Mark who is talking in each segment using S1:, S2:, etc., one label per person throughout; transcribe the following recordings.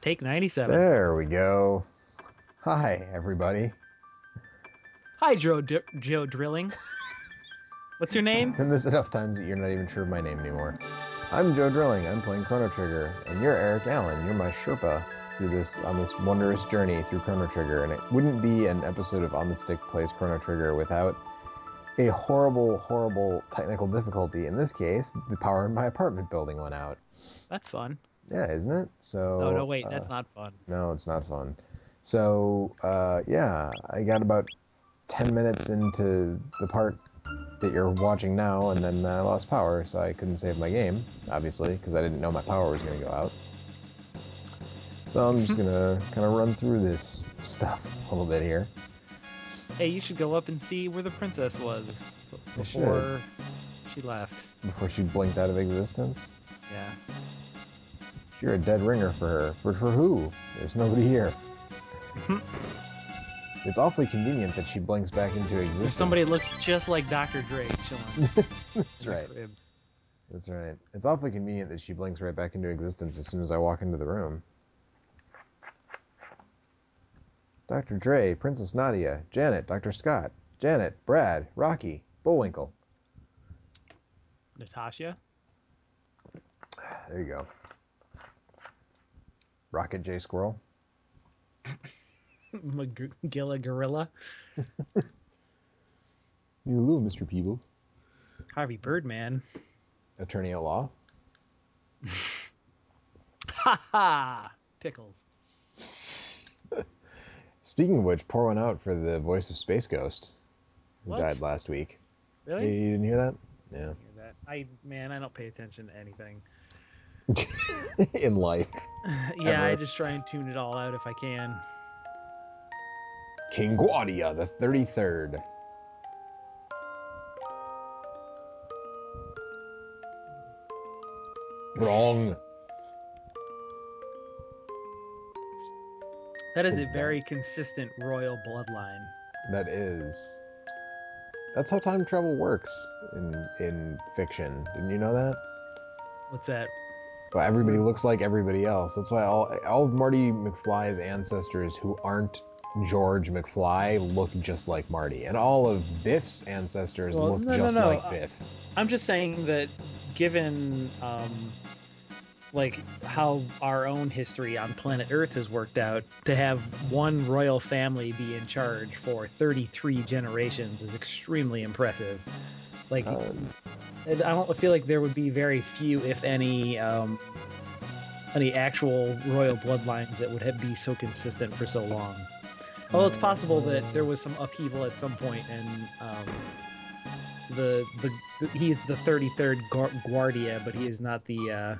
S1: Take 97.
S2: There we go. Hi, everybody.
S1: Hi, Joe Drilling. What's your name?
S2: Been this enough times that you're not even sure of my name anymore. I'm Joe Drilling. I'm playing Chrono Trigger, and you're Eric Allen. You're my Sherpa on this wondrous journey through Chrono Trigger. And it wouldn't be an episode of On the Stick Plays Chrono Trigger without a horrible, horrible technical difficulty. In this case, the power in my apartment building went out.
S1: That's fun.
S2: Yeah, isn't it? So.
S1: Oh, no, wait, that's not fun.
S2: No, it's not fun. So, yeah, I got about 10 minutes into the part that you're watching now, and then I lost power, so I couldn't save my game, obviously, because I didn't know my power was going to go out. So I'm just going to kind of run through this stuff a little bit here.
S1: Hey, you should go up and see where the princess was before she left.
S2: Before she blinked out of existence?
S1: Yeah.
S2: You're a dead ringer for her. But for who? There's nobody here. It's awfully convenient that she blinks back into existence.
S1: Somebody looks just like Dr. Dre chilling.
S2: That's right. That's right. It's awfully convenient that she blinks right back into existence as soon as I walk into the room. Dr. Dre, Princess Nadia, Janet, Dr. Scott, Janet, Brad, Rocky, Bullwinkle.
S1: Natasha?
S2: There you go. Rocket J. Squirrel.
S1: Gilla Gorilla.
S2: Hello, Mr. Peebles.
S1: Harvey Birdman.
S2: Attorney at law.
S1: Ha ha! Pickles.
S2: Speaking of which, pour one out for the voice of Space Ghost, who died last week.
S1: Really?
S2: Hey, you didn't hear that? Yeah.
S1: I don't pay attention to anything.
S2: In life.
S1: Yeah, I just try and tune it all out if I can.
S2: King Guadia, the 33rd. Wrong.
S1: That is a very consistent royal bloodline.
S2: That is. That's how time travel works in fiction. Didn't you know that?
S1: What's that?
S2: Well, everybody looks like everybody else. That's why all of Marty McFly's ancestors who aren't George McFly look just like Marty. And all of Biff's ancestors look just like Biff.
S1: I'm just saying that given like how our own history on planet Earth has worked out, to have one royal family be in charge for 33 generations is extremely impressive. Like, I feel like there would be very few, if any actual royal bloodlines that would be so consistent for so long. Although it's possible that there was some upheaval at some point, and he's the 33rd Guardia, but he is not the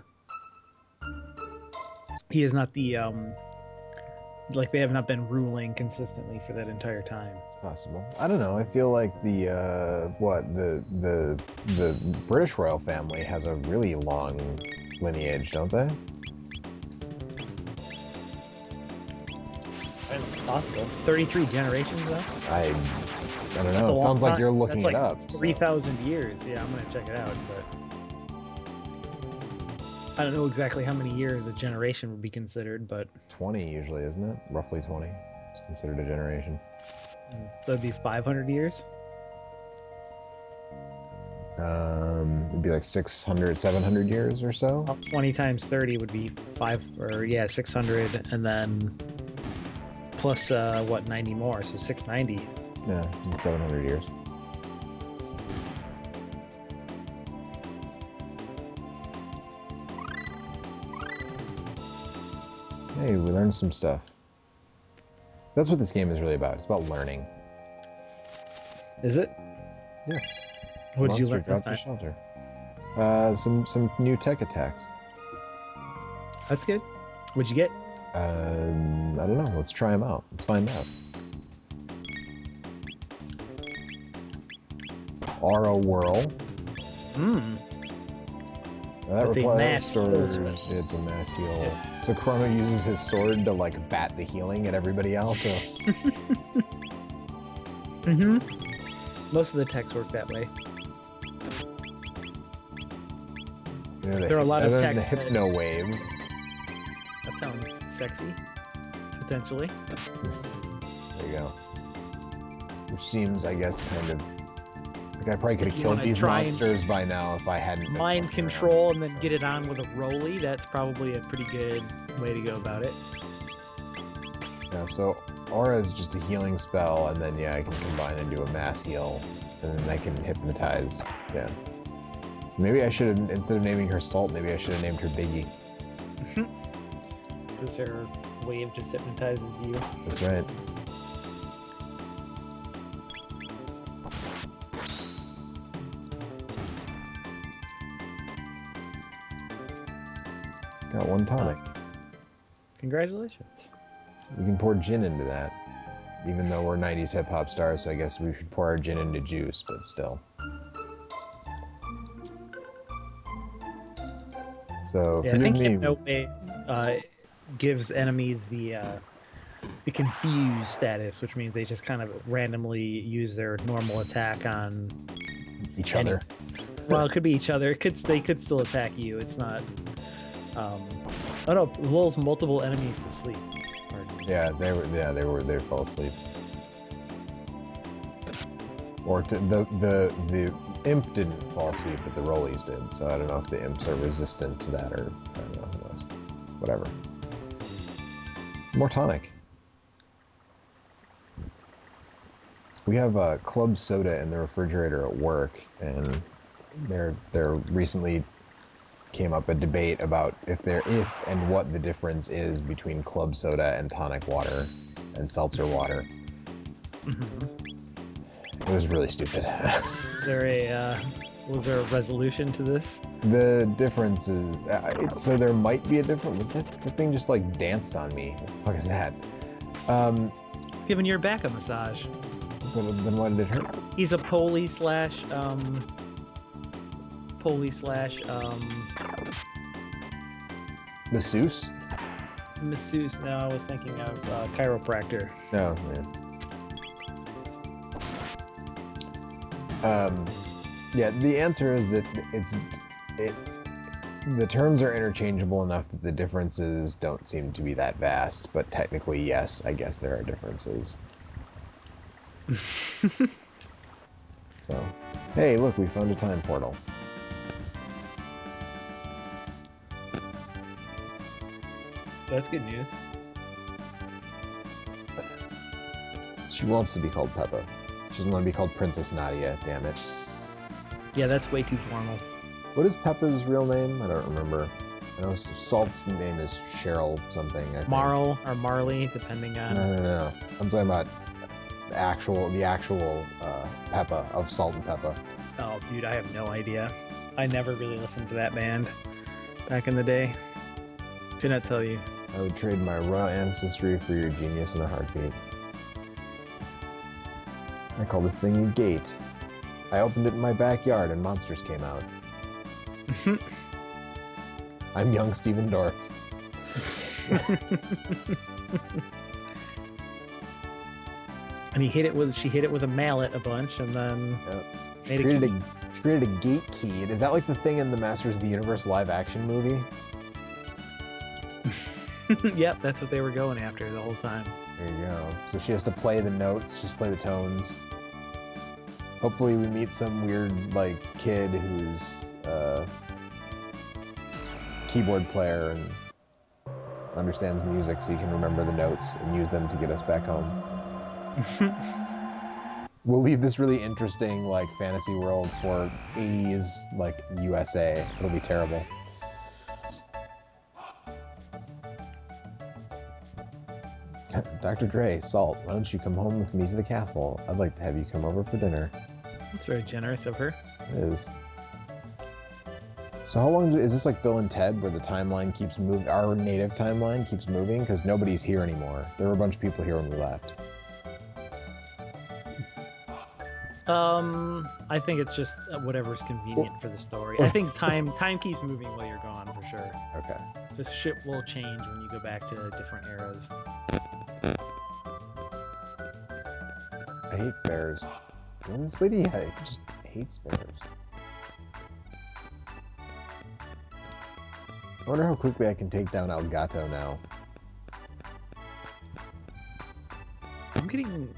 S1: like, they have not been ruling consistently for that entire time.
S2: It's possible. I don't know. I feel like the British royal family has a really long lineage, don't they?
S1: I don't know, it's possible. 33 generations, though?
S2: I don't know. It sounds like you're looking it up.
S1: 3,000 years. Yeah, I'm going to check it out, but I don't know exactly how many years a generation would be considered, but
S2: 20 usually, isn't it? Roughly 20. It's considered a generation.
S1: So it'd be 500 years?
S2: It'd be like 600, 700 years or so.
S1: Well, 20 times 30 would be 600, and then plus, 90 more, so 690.
S2: Yeah, 700 years. Hey, we learned some stuff. That's what this game is really about. It's about learning.
S1: Is it?
S2: Yeah.
S1: What did you learn this time?
S2: Shelter. Some new tech attacks.
S1: That's good. What'd you get?
S2: I don't know. Let's try them out. Let's find out. Aura Whirl.
S1: That's a mass heal
S2: sword. It's a mass heal. Yeah. So Chrono uses his sword to like bat the healing at everybody else. So.
S1: Most of the techs work that way.
S2: You know,
S1: there are a lot of techs.
S2: The Hypno Wave.
S1: That sounds sexy, potentially.
S2: There you go. Which seems, I guess, kind of like I probably could have killed these monsters by now if I hadn't
S1: mind control and then get it on with a rolly. That's probably a pretty good way to go about it.
S2: Yeah, so Aura is just a healing spell, and then yeah, I can combine and do a mass heal, and then I can hypnotize. Yeah. Maybe I should have, instead of naming her Salt, maybe I should have named her Biggie.
S1: Because her wave just hypnotizes you.
S2: That's right. Got one tonic.
S1: Congratulations.
S2: We can pour gin into that. Even though we're 90s hip-hop stars, so I guess we should pour our gin into juice, but still. So,
S1: yeah, I think Hypno gives enemies the confused status, which means they just kind of randomly use their normal attack on
S2: each other.
S1: Well, it could be each other. They could still attack you. It's not. Oh no! Lulls multiple enemies to sleep.
S2: Yeah, they fell asleep. Or the imp didn't fall asleep, but the rollies did. So I don't know if the imps are resistant to that, or I don't know. Who knows? Whatever. More tonic. We have a club soda in the refrigerator at work, and there recently came up a debate about if and what the difference is between club soda and tonic water and seltzer water. It was really stupid.
S1: Was there a resolution to this?
S2: The difference is so there might be a difference. The thing just like danced on me. What the fuck is that?
S1: It's giving your back a massage.
S2: Then why did it hurt?
S1: He's a poli /
S2: masseuse?
S1: Masseuse. No, I was thinking of chiropractor.
S2: Oh, yeah. Yeah, the answer is that the terms are interchangeable enough that the differences don't seem to be that vast, but technically, yes, I guess there are differences. So, hey, look, we found a time portal.
S1: That's good news.
S2: She wants to be called Peppa. She doesn't want to be called Princess Nadia, damn it.
S1: Yeah, that's way too formal.
S2: What is Peppa's real name? I don't remember. I know Salt's name is Cheryl something, I think.
S1: Marl or Marley, depending on...
S2: No. I'm talking about the actual Peppa of Salt and Peppa.
S1: Oh, dude, I have no idea. I never really listened to that band back in the day. Could not tell you.
S2: I would trade my royal ancestry for your genius in a heartbeat. I call this thing a gate. I opened it in my backyard and monsters came out. I'm young Steven Dorff.
S1: And she hit it with a mallet a bunch, and then
S2: she created a gate key. Is that like the thing in the Masters of the Universe live action movie?
S1: Yep, that's what they were going after the whole time.
S2: There you go. So she has to play the notes, just play the tones. Hopefully we meet some weird, like, kid who's a keyboard player and understands music so he can remember the notes and use them to get us back home. We'll leave this really interesting, like, fantasy world for 80s, like, USA. It'll be terrible. Dr. Dre, Salt, why don't you come home with me to the castle? I'd like to have you come over for dinner.
S1: That's very generous of her.
S2: It is. So how long is this like Bill and Ted, where the timeline keeps moving, our native timeline keeps moving? Because nobody's here anymore. There were a bunch of people here when we left.
S1: I think it's just whatever's convenient for the story. I think time keeps moving while you're gone, for sure.
S2: Okay.
S1: This shit will change when you go back to different eras.
S2: I hate bears. And this lady just hates bears. I wonder how quickly I can take down Elgato now.
S1: I'm getting...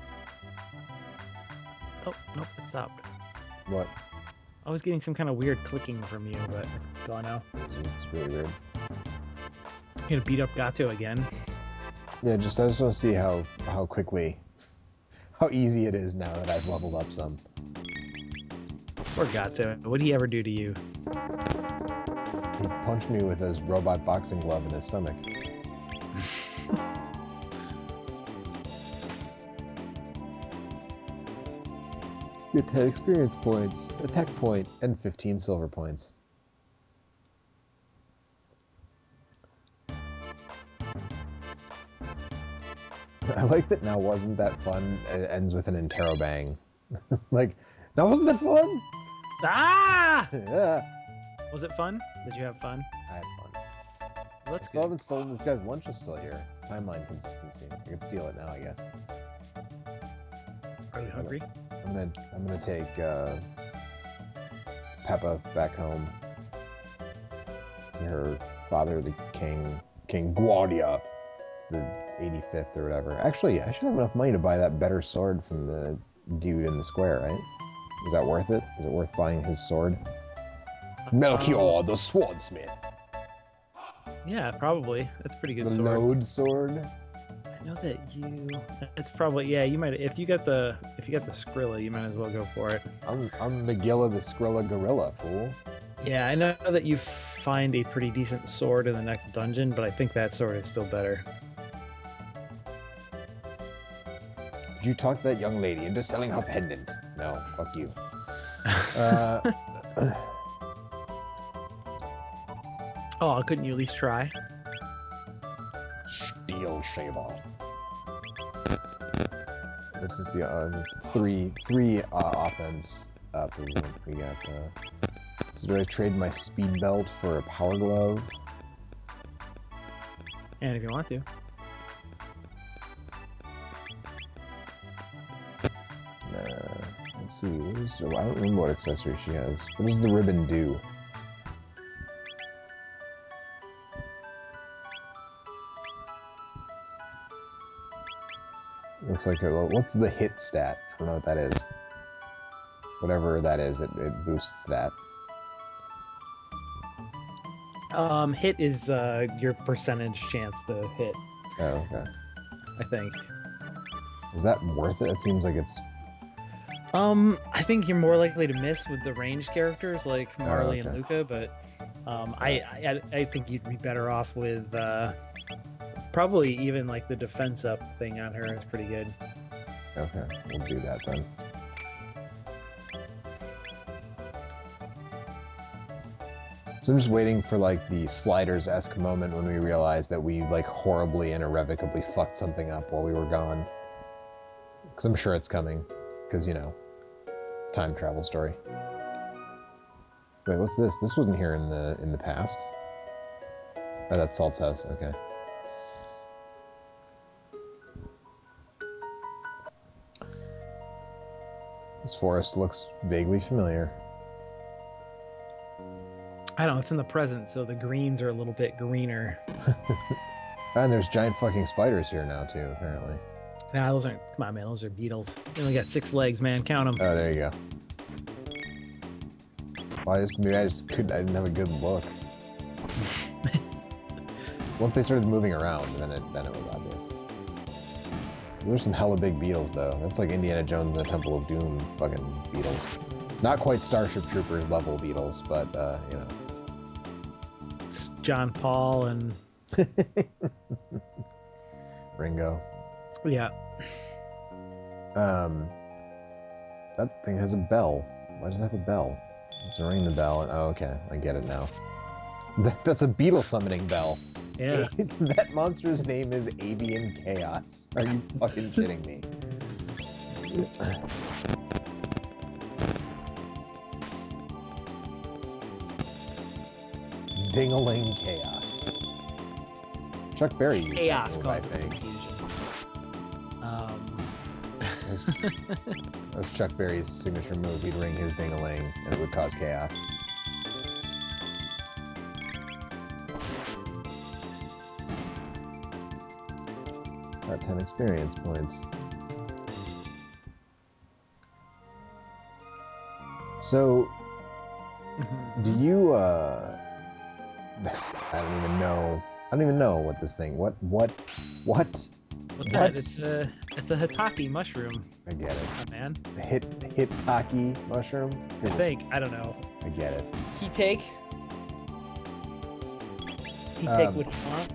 S1: Oh, nope, it stopped.
S2: What?
S1: I was getting some kind of weird clicking from you, but it's gone now.
S2: It's really weird.
S1: I'm gonna beat up Gato again.
S2: Yeah, I just want to see how quickly, how easy it is now that I've leveled up some.
S1: Poor Gato. What'd he ever do to you?
S2: He punched me with his robot boxing glove in his stomach. Get 10 experience points, a tech point, and 15 silver points. I like that now wasn't that fun, it ends with an interrobang. Like, now wasn't that fun?
S1: Ah!
S2: Yeah.
S1: Was it fun? Did you have fun?
S2: I had fun.
S1: Well, that's
S2: I still
S1: good.
S2: haven't stolen this guy's lunch is still here. Timeline consistency. I can steal it now, I guess.
S1: Are you hungry?
S2: I'm gonna take Peppa back home to her father, the King Guardia, the 85th or whatever. Actually, I should have enough money to buy that better sword from the dude in the square, right? Is that worth it? Is it worth buying his sword? Melchior, the swordsmith.
S1: Yeah, probably. That's a pretty good
S2: The
S1: sword.
S2: load sword.
S1: I know that you. It's probably you might if you got the Skrilla, you might as well go for it.
S2: I'm Megilla the Skrilla gorilla, fool.
S1: Yeah, I know that you find a pretty decent sword in the next dungeon, but I think that sword is still better.
S2: Did you talk that young lady into selling her pendant? No, fuck you.
S1: Oh, couldn't you at least try?
S2: Steel shaver. This is the three offense up. We got. So do I trade my speed belt for a power glove?
S1: And if you want to.
S2: Let's see. I don't remember what accessory she has. What does the ribbon do? Looks like what's the hit stat? I don't know what that is. Whatever that is, it boosts that.
S1: Hit is your percentage chance to hit.
S2: Oh, okay.
S1: I think.
S2: Is that worth it? It seems like it's.
S1: I think you're more likely to miss with the ranged characters like Marley and Luca, but I think you'd be better off with probably even like the defense up thing on her is pretty good.
S2: Okay, we'll do that then. So I'm just waiting for like the Sliders-esque moment when we realize that we like horribly and irrevocably fucked something up while we were gone. Because I'm sure it's coming. Because, you know, time travel story. Wait, what's this? This wasn't here in the past. Oh, that's Salt's house. Okay. This forest looks vaguely familiar.
S1: I don't know, it's in the present, so the greens are a little bit greener.
S2: And there's giant fucking spiders here now, too, apparently.
S1: Nah, those aren't... Come on, man, those are beetles. They only got 6 legs, man. Count them.
S2: Oh, there you go. Well, maybe I didn't have a good look. Once they started moving around, then it was obvious. There were some hella big beetles, though. That's like Indiana Jones and the Temple of Doom fucking beetles. Not quite Starship Troopers level beetles, but, you know.
S1: It's John Paul and...
S2: Ringo.
S1: Yeah.
S2: That thing has a bell. Why does it have a bell? It's ringing the bell, and oh, okay, I get it now. That's a beetle summoning bell.
S1: Yeah.
S2: That monster's name is Avian Chaos. Are you fucking kidding me? Ding-a-ling Chaos. Chuck Berry used
S1: Chaos
S2: that move, I
S1: causes
S2: think.
S1: confusion.
S2: That was Chuck Berry's signature move. He'd ring his ding-a-ling, and it would cause chaos. Got 10 experience points. So, do
S1: Mhm.
S2: you, I don't even know. I don't even know what this thing, what?
S1: What's that?
S2: What?
S1: It's a Hitaki mushroom.
S2: I get it.
S1: Oh, man.
S2: The Hitaki mushroom?
S1: I think. I don't know.
S2: I get it.
S1: He take what he want.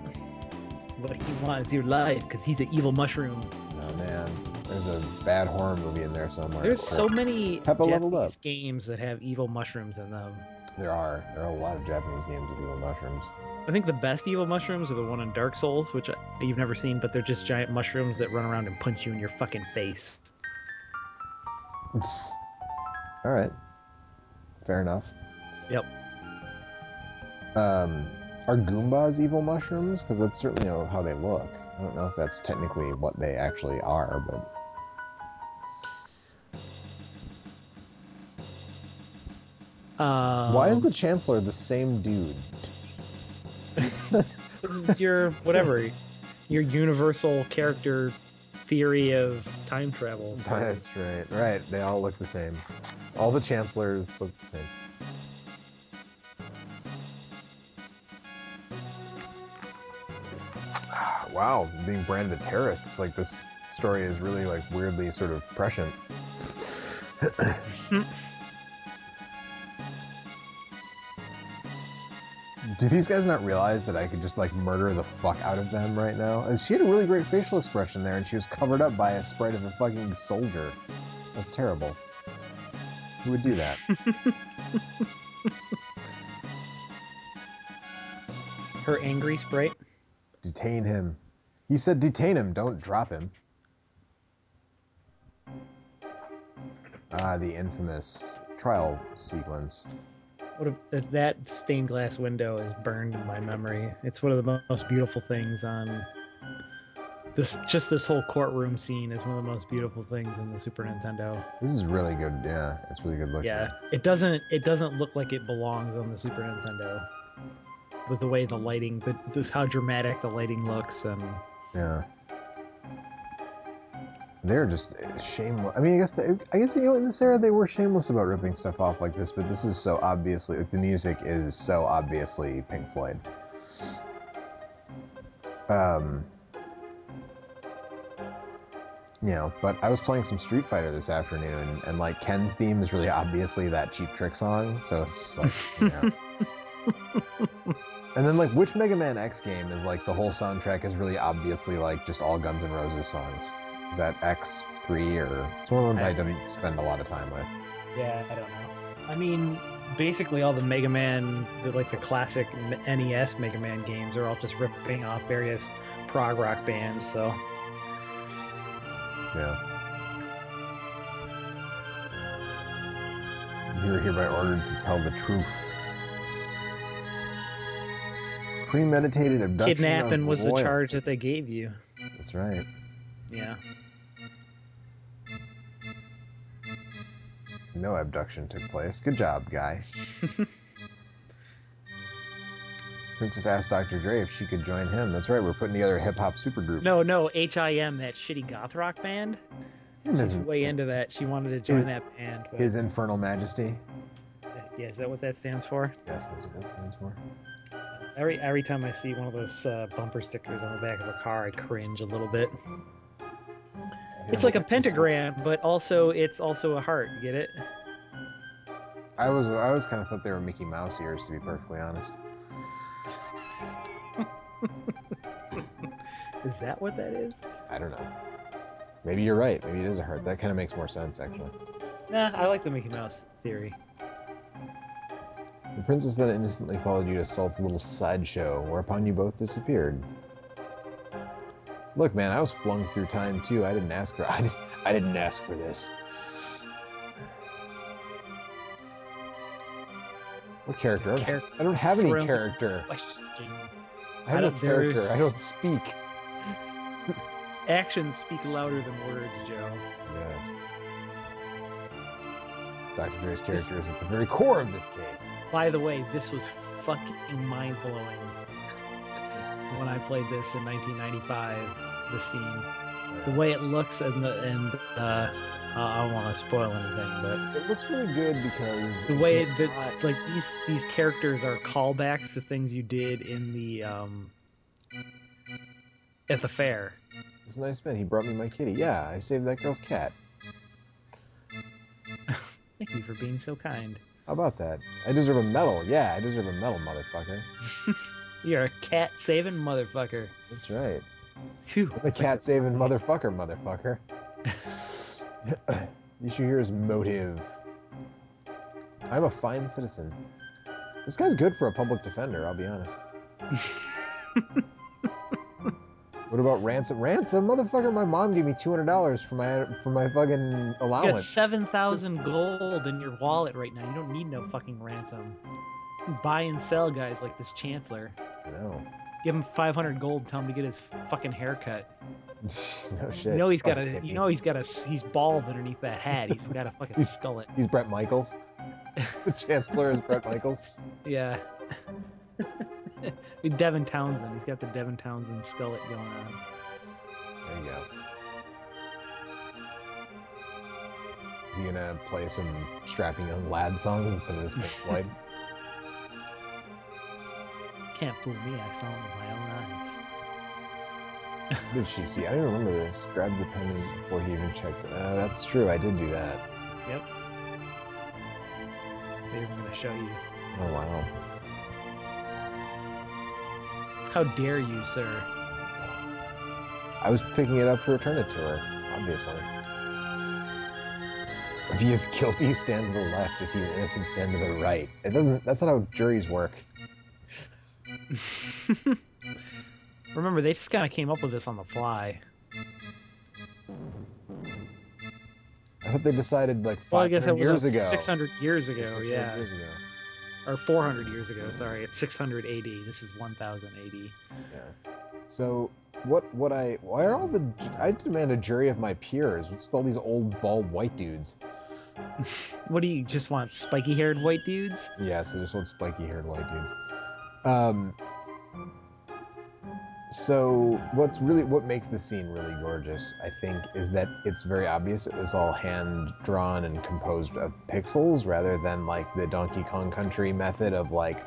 S1: What he wants is your life, because he's an evil mushroom.
S2: Oh man, there's a bad horror movie in there somewhere.
S1: There's so many
S2: Peppa leveled up.
S1: Japanese games that have evil mushrooms in them.
S2: There are a lot of Japanese games with evil mushrooms.
S1: I think the best evil mushrooms are the one in Dark Souls, which you've never seen, but they're just giant mushrooms that run around and punch you in your fucking face.
S2: All right, fair enough.
S1: Yep.
S2: Are Goombas evil mushrooms? Because that's certainly how they look. I don't know if that's technically what they actually are, but. Why is the Chancellor the same dude?
S1: This is your whatever, your universal character theory of time travel. So.
S2: That's right. Right. They all look the same. All the Chancellors look the same. Wow, being branded a terrorist. It's like this story is really like weirdly sort of prescient. Do these guys not realize that I could just like murder the fuck out of them right now? She had a really great facial expression there, and she was covered up by a sprite of a fucking soldier. That's terrible. Who would do that?
S1: Her angry sprite?
S2: Detain him. He said detain him, don't drop him. Ah, the infamous trial sequence.
S1: That stained glass window is burned in my memory. It's one of the most beautiful things on this. Just this whole courtroom scene is one of the most beautiful things in the Super Nintendo.
S2: This is really good. Yeah, it's really good looking.
S1: Yeah, it doesn't look like it belongs on the Super Nintendo. With the way the lighting, just how dramatic the lighting looks, and
S2: yeah. They're just shameless. I mean, I guess in this era they were shameless about ripping stuff off like this, but this is so obviously the music is so obviously Pink Floyd. But I was playing some Street Fighter this afternoon, and like Ken's theme is really obviously that Cheap Trick song, so it's just like, And then like which Mega Man X game is like the whole soundtrack is really obviously like just all Guns N' Roses songs? Is that X3 or it's one of the ones I didn't spend a lot of time with.
S1: Yeah, I don't know. I mean, basically all the Mega Man, the classic NES Mega Man games are all just ripping off various prog rock bands. So
S2: yeah. You were hereby ordered to tell the truth. Premeditated abduction.
S1: Kidnapping was the charge that they gave you.
S2: That's right.
S1: Yeah.
S2: No abduction took place. Good job, guy. Princess asked Dr. Dre if she could join him. That's right, we're putting together a hip-hop supergroup.
S1: No, HIM, that shitty goth rock band. She's way into that. She wanted to join that band. But...
S2: His Infernal Majesty?
S1: Yeah, is that what that stands for?
S2: Yes, that's what that stands for.
S1: Every time I see one of those bumper stickers on the back of a car, I cringe a little bit. It's like a pentagram, but it's also a heart. You get it?
S2: I always kind of thought they were Mickey Mouse ears, to be perfectly honest.
S1: Is that what that is?
S2: I don't know. Maybe you're right. Maybe it is a heart. That kind of makes more sense, actually.
S1: Nah, I like the Mickey Mouse theory.
S2: The princess then instantly followed you to Salt's little sideshow, whereupon you both disappeared. Look, man, I was flung through time too. I didn't ask for. I didn't ask for this. What character? I don't have any character. I have no character. I don't speak.
S1: Actions speak louder than words, Joe.
S2: Yes. Dr. Dre's character is at the very core of this case.
S1: By the way, this was fucking mind-blowing when I played this in 1995. The scene, the way it looks, and I don't want to spoil anything, but
S2: It looks really good because
S1: the way
S2: it's
S1: that's
S2: not...
S1: like these characters are callbacks to things you did in the at the fair.
S2: It's a nice man. He brought me my kitty. Yeah, I saved that girl's cat.
S1: Thank you for being so kind.
S2: How about that? I deserve a medal. Yeah, I deserve a medal, motherfucker.
S1: You're a cat saving motherfucker.
S2: That's right.
S1: Phew.
S2: I'm a cat saving motherfucker, motherfucker. You should hear his motive. I'm a fine citizen. This guy's good for a public defender, I'll be honest. What about ransom? Ransom, motherfucker! My mom gave me $200 for my fucking allowance.
S1: You got 7,000 gold in your wallet right now. You don't need no fucking ransom. You buy and sell guys like this chancellor.
S2: I know.
S1: Give him 500 gold. Tell him to get his fucking haircut.
S2: No shit.
S1: You know he's got a. You know he's got a. He's bald underneath that hat. He's got a fucking skullet.
S2: He's Bret Michaels. The chancellor is Bret Michaels.
S1: Yeah. Devin Townsend. He's got the Devin Townsend skullet going on.
S2: There you go. Is he gonna play some strapping young lad songs instead of this Pink Floyd?
S1: Can't fool me. I saw him with my own eyes.
S2: What did she see? I don't remember this. Grabbed the pen before he even checked it. That's true. I did do that.
S1: Yep. They're even gonna show you.
S2: Oh wow.
S1: How dare you, sir?
S2: I was picking it up to return it to her, obviously. If he is guilty, stand to the left. If he is innocent, stand to the right. It doesn't. That's not how juries work.
S1: Remember, they just kind of came up with this on the fly.
S2: I thought they decided like 500 years ago.
S1: 600 years ago,
S2: 600
S1: yeah.
S2: Years ago.
S1: Or 400 years ago, sorry. It's 600 AD. This is 1000 AD.
S2: Yeah. So, why are all the... I demand a jury of my peers. What's with all these old, bald, white dudes?
S1: What do you just want? Spiky-haired white dudes?
S2: Yes, I just want spiky-haired white dudes. So what makes the scene really gorgeous, I think, is that it's very obvious it was all hand drawn and composed of pixels rather than like the Donkey Kong Country method of like,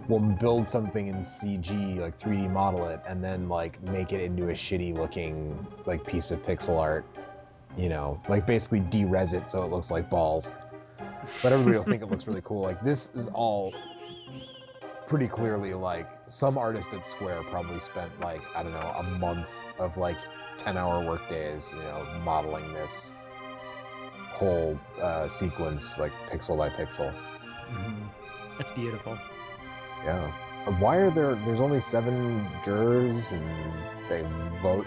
S2: we'll build something in CG, like 3D model it, and then like make it into a shitty looking like piece of pixel art, you know, like basically de-res it so it looks like balls. But everybody will think it looks really cool. Like this is all pretty clearly like some artist at Square probably spent like, I don't know, a month of like 10-hour work days, you know, modeling this whole sequence like pixel by pixel.
S1: Mm-hmm. That's beautiful.
S2: Yeah. Why are there's only 7 jurors and they vote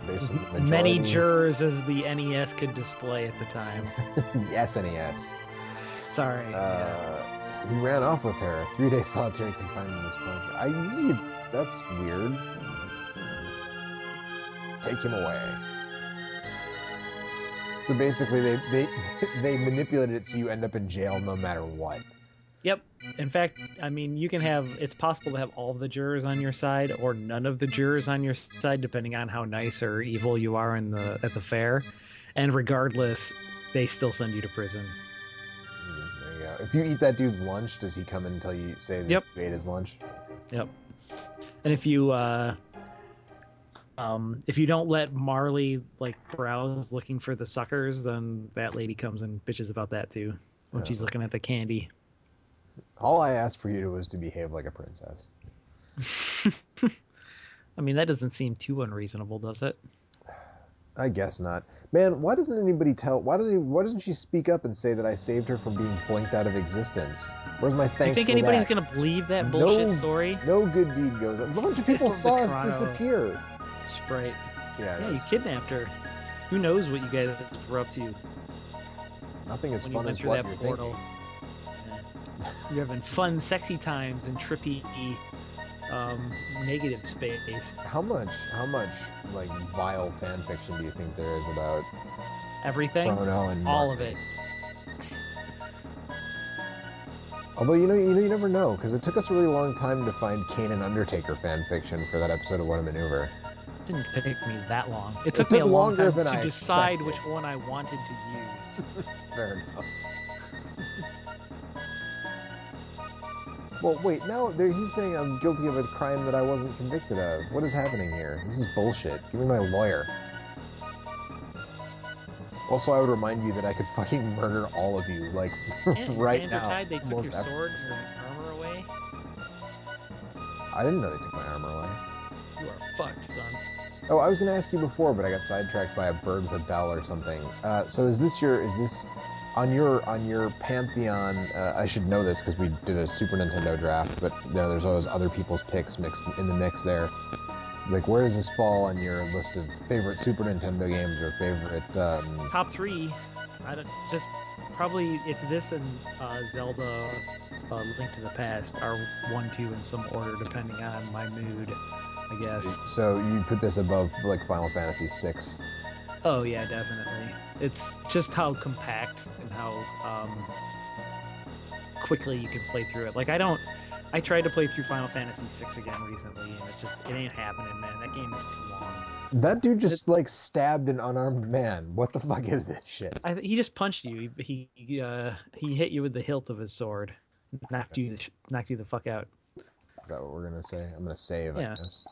S2: basically majority?
S1: Many jurors as the NES could display at the time.
S2: SNES.
S1: Sorry.
S2: He ran off with her. 3-day solitary confinement is punishment. That's weird. Take him away. So basically, they manipulated it so you end up in jail no matter what.
S1: Yep. In fact, I mean, you can have. It's possible to have all the jurors on your side or none of the jurors on your side, depending on how nice or evil you are at the fair. And regardless, they still send you to prison.
S2: If you eat that dude's lunch, does he come and tell you, say that you ate his lunch?
S1: Yep. And if you don't let Marley like browse looking for the suckers, then that lady comes and bitches about that too when she's looking at the candy.
S2: All I asked for you was to behave like a princess.
S1: I mean, that doesn't seem too unreasonable, does it?
S2: I guess not. Man, why doesn't anybody why doesn't she speak up and say that I saved her from being blinked out of existence? Where's my thanks for that?
S1: You think anybody's going to believe that bullshit story?
S2: No good deed goes on. A bunch of people saw us
S1: Chrono
S2: disappear.
S1: Sprite.
S2: Yeah,
S1: you kidnapped her. Who knows what you guys were up to?
S2: Nothing as
S1: when
S2: fun
S1: you
S2: as
S1: through
S2: what
S1: that
S2: you're
S1: portal.
S2: thinking.
S1: You're having fun, sexy times in trippy, negative space.
S2: How much like vile fan fiction do you think there is about
S1: everything?
S2: Chrono and
S1: all of it.
S2: Although you never know, because it took us a really long time to find Kane and Undertaker fan fiction for that episode of What a Maneuver.
S1: Didn't take me that long. It
S2: It
S1: took me
S2: took
S1: a long
S2: longer
S1: time
S2: than
S1: to
S2: I
S1: decide
S2: expected.
S1: which one I wanted to use.
S2: Fair enough. Well, wait, now he's saying I'm guilty of a crime that I wasn't convicted of. What is happening here? This is bullshit. Give me my lawyer. Also, I would remind you that I could fucking murder all of you, like,
S1: Yeah, your
S2: right
S1: hands are
S2: now.
S1: tied. They took your
S2: Almost
S1: sword and
S2: effortlessly.
S1: your armor away.
S2: I didn't know they took my armor away.
S1: You are fucked, son.
S2: Oh, I was going to ask you before, but I got sidetracked by a bird with a bell or something. So is this on your pantheon? I should know this because we did a Super Nintendo draft, but you know, there's always other people's picks mixed in the mix there. Like, where does this fall on your list of favorite Super Nintendo games or favorite?
S1: Top three. I don't just probably it's this and Zelda, Link to the Past are 1, 2 in some order depending on my mood, I guess.
S2: So you put this above like Final Fantasy VI.
S1: Oh yeah, definitely. It's just how compact and how quickly you can play through it. Like I tried to play through Final Fantasy VI again recently, and it ain't happening, man. That game is too long.
S2: That dude
S1: It,
S2: just like stabbed an unarmed man. What the fuck is this shit?
S1: he just punched you. He hit you with the hilt of his sword, knocked you the fuck out.
S2: Is that what we're gonna say? I'm gonna save, I
S1: Yeah.
S2: guess.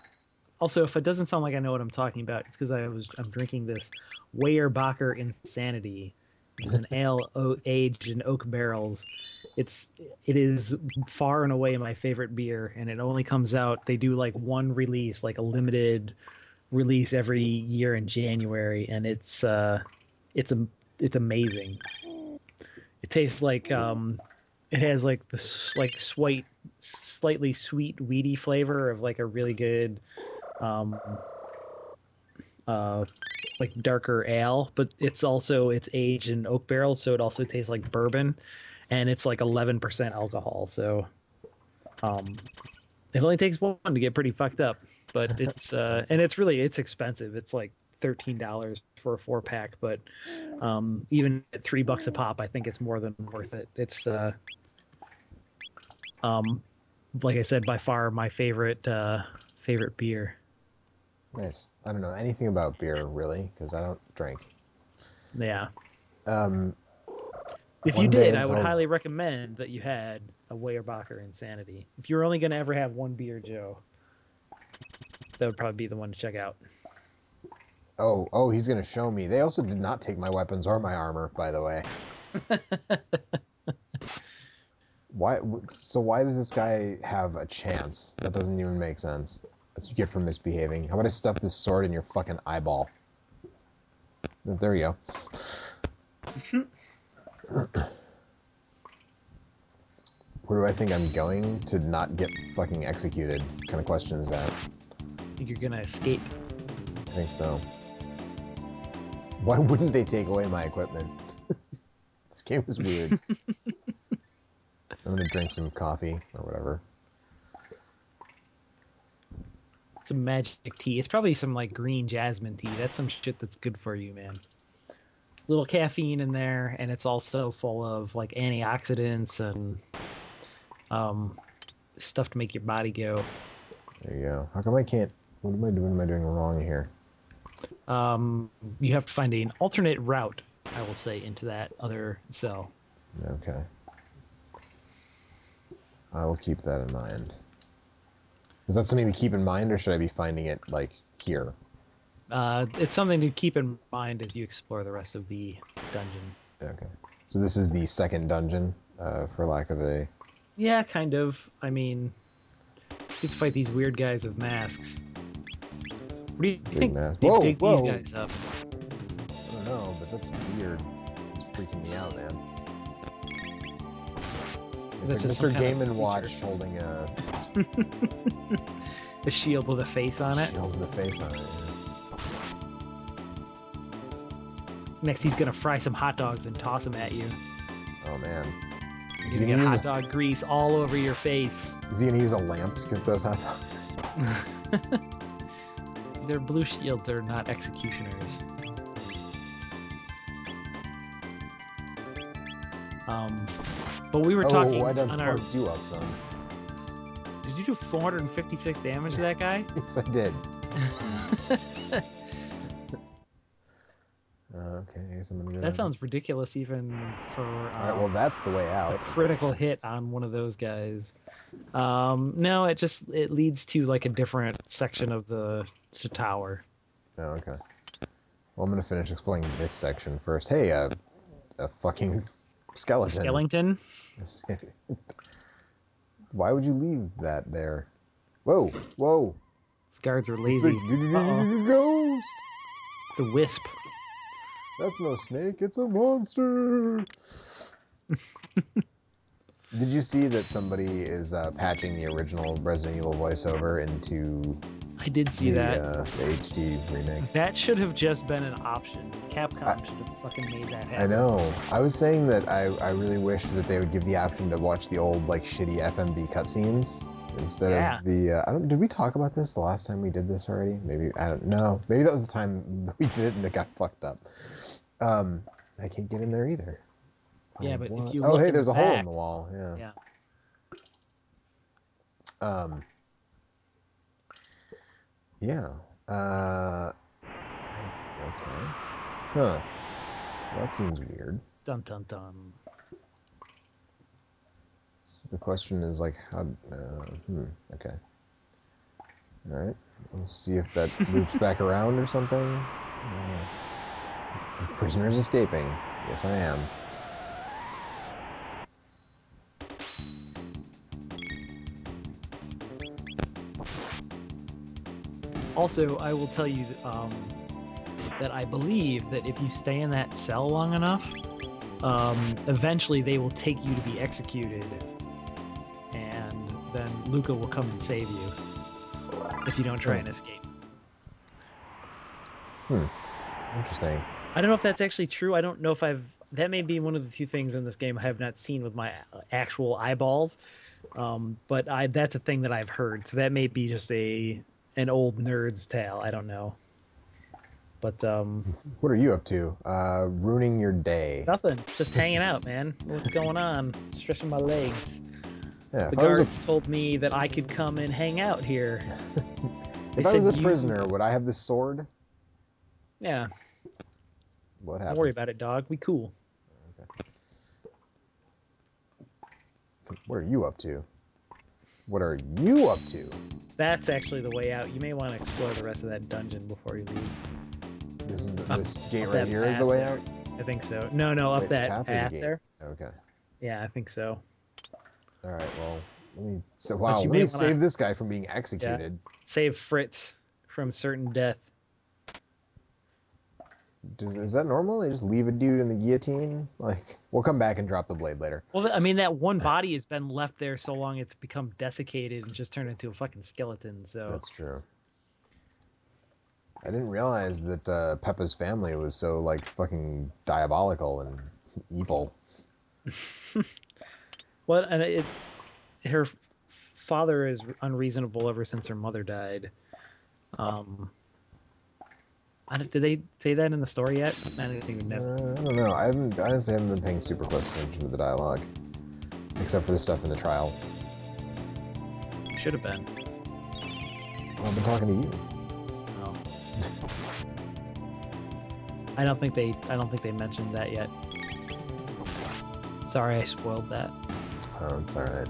S1: Also, if it doesn't sound like I know what I'm talking about, it's because I'm drinking this Weyerbacher Insanity. It's an ale aged in oak barrels. It is far and away my favorite beer, and it only comes out. They do like one release, like a limited release every year in January, and it's it's amazing. It tastes like it has like this like slightly sweet weedy flavor of like a really good um uh like darker ale, but it's aged in oak barrels, so it also tastes like bourbon, and it's like 11% alcohol. So um it only takes one to get pretty fucked up, but it's expensive. It's like $13 for a 4 pack, but even at $3 a pop, I think it's more than worth it. It's um like I said, by far my favorite beer.
S2: Nice. I don't know anything about beer really because I don't drink.
S1: Yeah.
S2: Um,
S1: If you
S2: one day
S1: did, I would
S2: until
S1: highly recommend that you had a Weyerbacher Insanity. If you're only going to ever have one beer, Joe, that would probably be the one to check out.
S2: oh, he's gonna show me. They also did not take my weapons or my armor, by the way. Why? So why does this guy have a chance? That doesn't even make sense. That's what you get for misbehaving. How about I stuff this sword in your fucking eyeball? There we go. Where do I think I'm going to not get fucking executed? What kind of question is that?
S1: I think you're going to escape.
S2: I think so. Why wouldn't they take away my equipment? This game is weird. I'm gonna drink some coffee or whatever.
S1: Some magic tea. It's probably some like green jasmine tea. That's some shit that's good for you, man. Little caffeine in there, and it's also full of like antioxidants and stuff to make your body go.
S2: There you go. How come I can't? What am I doing? Am I doing wrong here?
S1: You have to find an alternate route, I will say, into that other cell.
S2: Okay. I will keep that in mind. Is that something to keep in mind, or should I be finding it like here?
S1: It's something to keep in mind as you explore the rest of the dungeon.
S2: Okay. So this is the second dungeon, for lack of a.
S1: Yeah, kind of. I mean, you have to fight these weird guys with masks. What do you think
S2: Mask.
S1: they
S2: Whoa,
S1: dig
S2: whoa.
S1: these guys up?
S2: I don't know, but that's weird. It's freaking me out, man. It's
S1: That's
S2: like
S1: just some
S2: Mr.
S1: kind
S2: Game
S1: of
S2: and Watch
S1: creature.
S2: holding a
S1: A shield with a face on it.
S2: shield with a face on it.
S1: Next, he's gonna fry some hot dogs and toss them at you.
S2: Oh man. Is
S1: You
S2: he
S1: get
S2: gonna
S1: hot
S2: use
S1: dog grease all over your face.
S2: Is he gonna use a lamp to cook those hot dogs?
S1: They're blue shields. They're not executioners. But we were talking
S2: I done
S1: on our.
S2: fucked you up, son.
S1: Did you do 456 damage to that guy?
S2: Yes, I did. Okay, I guess I'm gonna go
S1: That
S2: down here.
S1: sounds ridiculous, even for
S2: All right, well, that's the way
S1: a
S2: out. I guess.
S1: critical hit on one of those guys. No, it leads to like a different section of the tower.
S2: Oh, okay. Well, I'm gonna finish explaining this section first. Hey, a fucking
S1: A
S2: skeleton.
S1: skeleton.
S2: Why would you leave that there? Whoa, whoa!
S1: These guards are
S2: It's a
S1: lazy. Uh-oh.
S2: ghost.
S1: It's a wisp.
S2: That's no snake. It's a monster. Did you see that somebody is patching the original Resident Evil voiceover into
S1: I did see that.
S2: the HD remake?
S1: That should have just been an option. Capcom should have fucking made that happen.
S2: I know. I was saying that I really wished that they would give the option to watch the old like shitty FMV cutscenes instead of the. I don't. Did we talk about this the last time we did this already? Maybe I don't know. Maybe that was the time we did it and it got fucked up. I can't get in there either.
S1: Yeah, but
S2: what?
S1: if you
S2: Oh,
S1: look
S2: hey,
S1: in
S2: there's
S1: the
S2: a hole
S1: back,
S2: in the wall. Yeah.
S1: yeah.
S2: Yeah. Okay. Huh. Well, that seems weird.
S1: Dun dun dun.
S2: So the question is like how. Okay. All right. Let's see if that loops back around or something. The prisoner's escaping. Yes, I am.
S1: Also, I will tell you that I believe that if you stay in that cell long enough, eventually they will take you to be executed, and then Luca will come and save you if you don't try and escape.
S2: Interesting.
S1: I don't know if that's actually true. I don't know if that may be one of the few things in this game I have not seen with my actual eyeballs. But that's a thing that I've heard. So that may be just an old nerd's tale. I don't know. But
S2: what are you up to? Ruining your day.
S1: Nothing. Just hanging out, man. What's going on? Stretching my legs.
S2: Yeah,
S1: the guards told me that I could come and hang out here.
S2: If I was a prisoner, would I have this sword?
S1: Yeah.
S2: What happened?
S1: Don't worry about it, dog. We cool.
S2: Okay. What are you up to? What are you up to?
S1: That's actually the way out. You may want to explore the rest of that dungeon before you leave.
S2: This gate right here is the way out?
S1: I think so. No, up that path there.
S2: Okay.
S1: Yeah, I think so.
S2: All right, well, let me save this guy from being executed.
S1: Yeah. Save Fritz from certain death.
S2: Is that normal? They just leave a dude in the guillotine? Like, we'll come back and drop the blade later.
S1: Well, I mean, that one body has been left there so long it's become desiccated and just turned into a fucking skeleton, so...
S2: That's true. I didn't realize that Peppa's family was so, like, fucking diabolical and evil.
S1: Well, and her father is unreasonable ever since her mother died. Did they say that in the story yet? I don't even know.
S2: I don't know. I honestly haven't been paying super close attention to the dialogue, except for the stuff in the trial.
S1: Should have been.
S2: Well, I've been talking to you.
S1: Oh. I don't think they mentioned that yet. Sorry, I spoiled that.
S2: Oh, it's all right.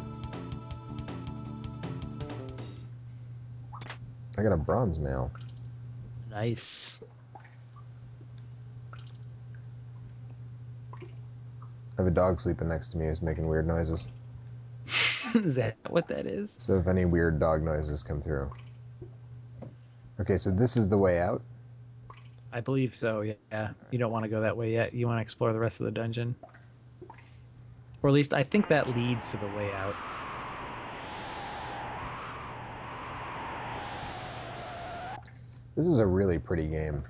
S2: I got a bronze mail.
S1: Nice.
S2: I have a dog sleeping next to me who's making weird noises.
S1: Is that what that is?
S2: So if any weird dog noises come through. Okay, so this is the way out?
S1: I believe so, yeah. You don't want to go that way yet. You want to explore the rest of the dungeon. Or at least I think that leads to the way out.
S2: This is a really pretty game.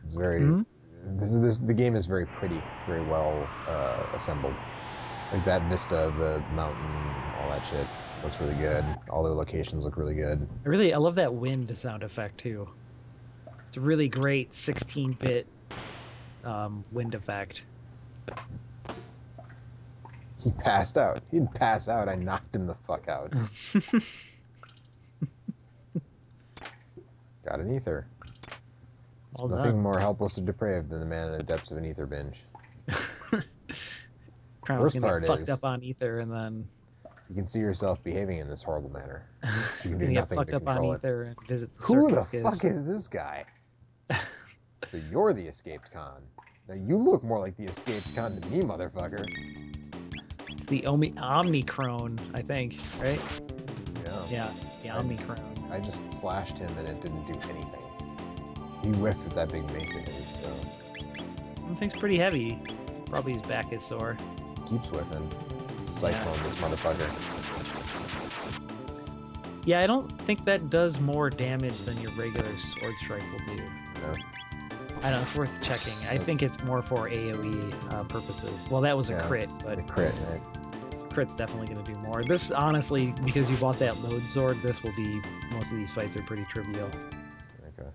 S2: It's very... The game is very pretty, very well assembled. Like that vista of the mountain, all that shit looks really good. All the locations look really good.
S1: I love that wind sound effect too. It's a really great 16-bit wind effect.
S2: He passed out. He'd pass out. I knocked him the fuck out. Got an ether.
S1: Well
S2: There's nothing
S1: done.
S2: more helpless and depraved than the man in the depths of an ether binge.
S1: Chrono's
S2: Worst
S1: gonna get
S2: part
S1: fucked
S2: is,
S1: up on ether, and then
S2: you can see yourself behaving in this horrible manner. But you can do
S1: gonna get
S2: nothing to
S1: fucked up on
S2: control it.
S1: ether and visit the
S2: Who the
S1: circus.
S2: fuck is this guy? So you're the escaped con. Now you look more like the escaped con to me, motherfucker.
S1: It's the Omnicron, I think, right?
S2: Yeah.
S1: Yeah, the Omnicron.
S2: I just slashed him and it didn't do anything. He whiffed with that big mace of his, so...
S1: That thing's pretty heavy. Probably his back is sore.
S2: Keeps whiffing. Cyclone this motherfucker.
S1: Yeah, I don't think that does more damage than your regular sword strike will do.
S2: No.
S1: I don't know, it's worth checking. I think it's more for AoE purposes. Well, that was a crit, but
S2: The crit, right?
S1: crit's definitely going to do more. This, honestly, because you bought that load sword, this will be... Most of these fights are pretty trivial.
S2: Okay.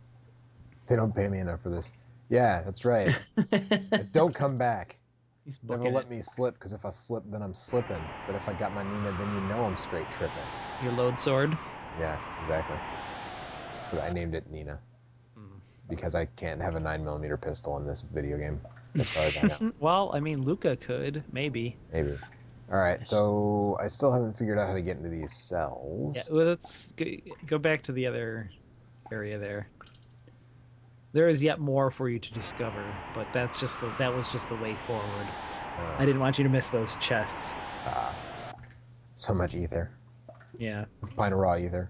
S2: They don't pay me enough for this. Yeah, that's right. Don't come back.
S1: He's
S2: Never
S1: booking
S2: let
S1: it.
S2: me slip, because if I slip, then I'm slipping. But if I got my Nina, then you know I'm straight tripping.
S1: Your load sword?
S2: Yeah, exactly. So I named it Nina. Because I can't have a 9mm pistol in this video game, as far as I know.
S1: Well, I mean, Luca could, maybe.
S2: Maybe. Alright, so I still haven't figured out how to get into these cells.
S1: Yeah, well, let's go back to the other area there. There is yet more for you to discover, but that was just the way forward. I didn't want you to miss those chests.
S2: So much ether.
S1: Yeah.
S2: Pint of raw ether.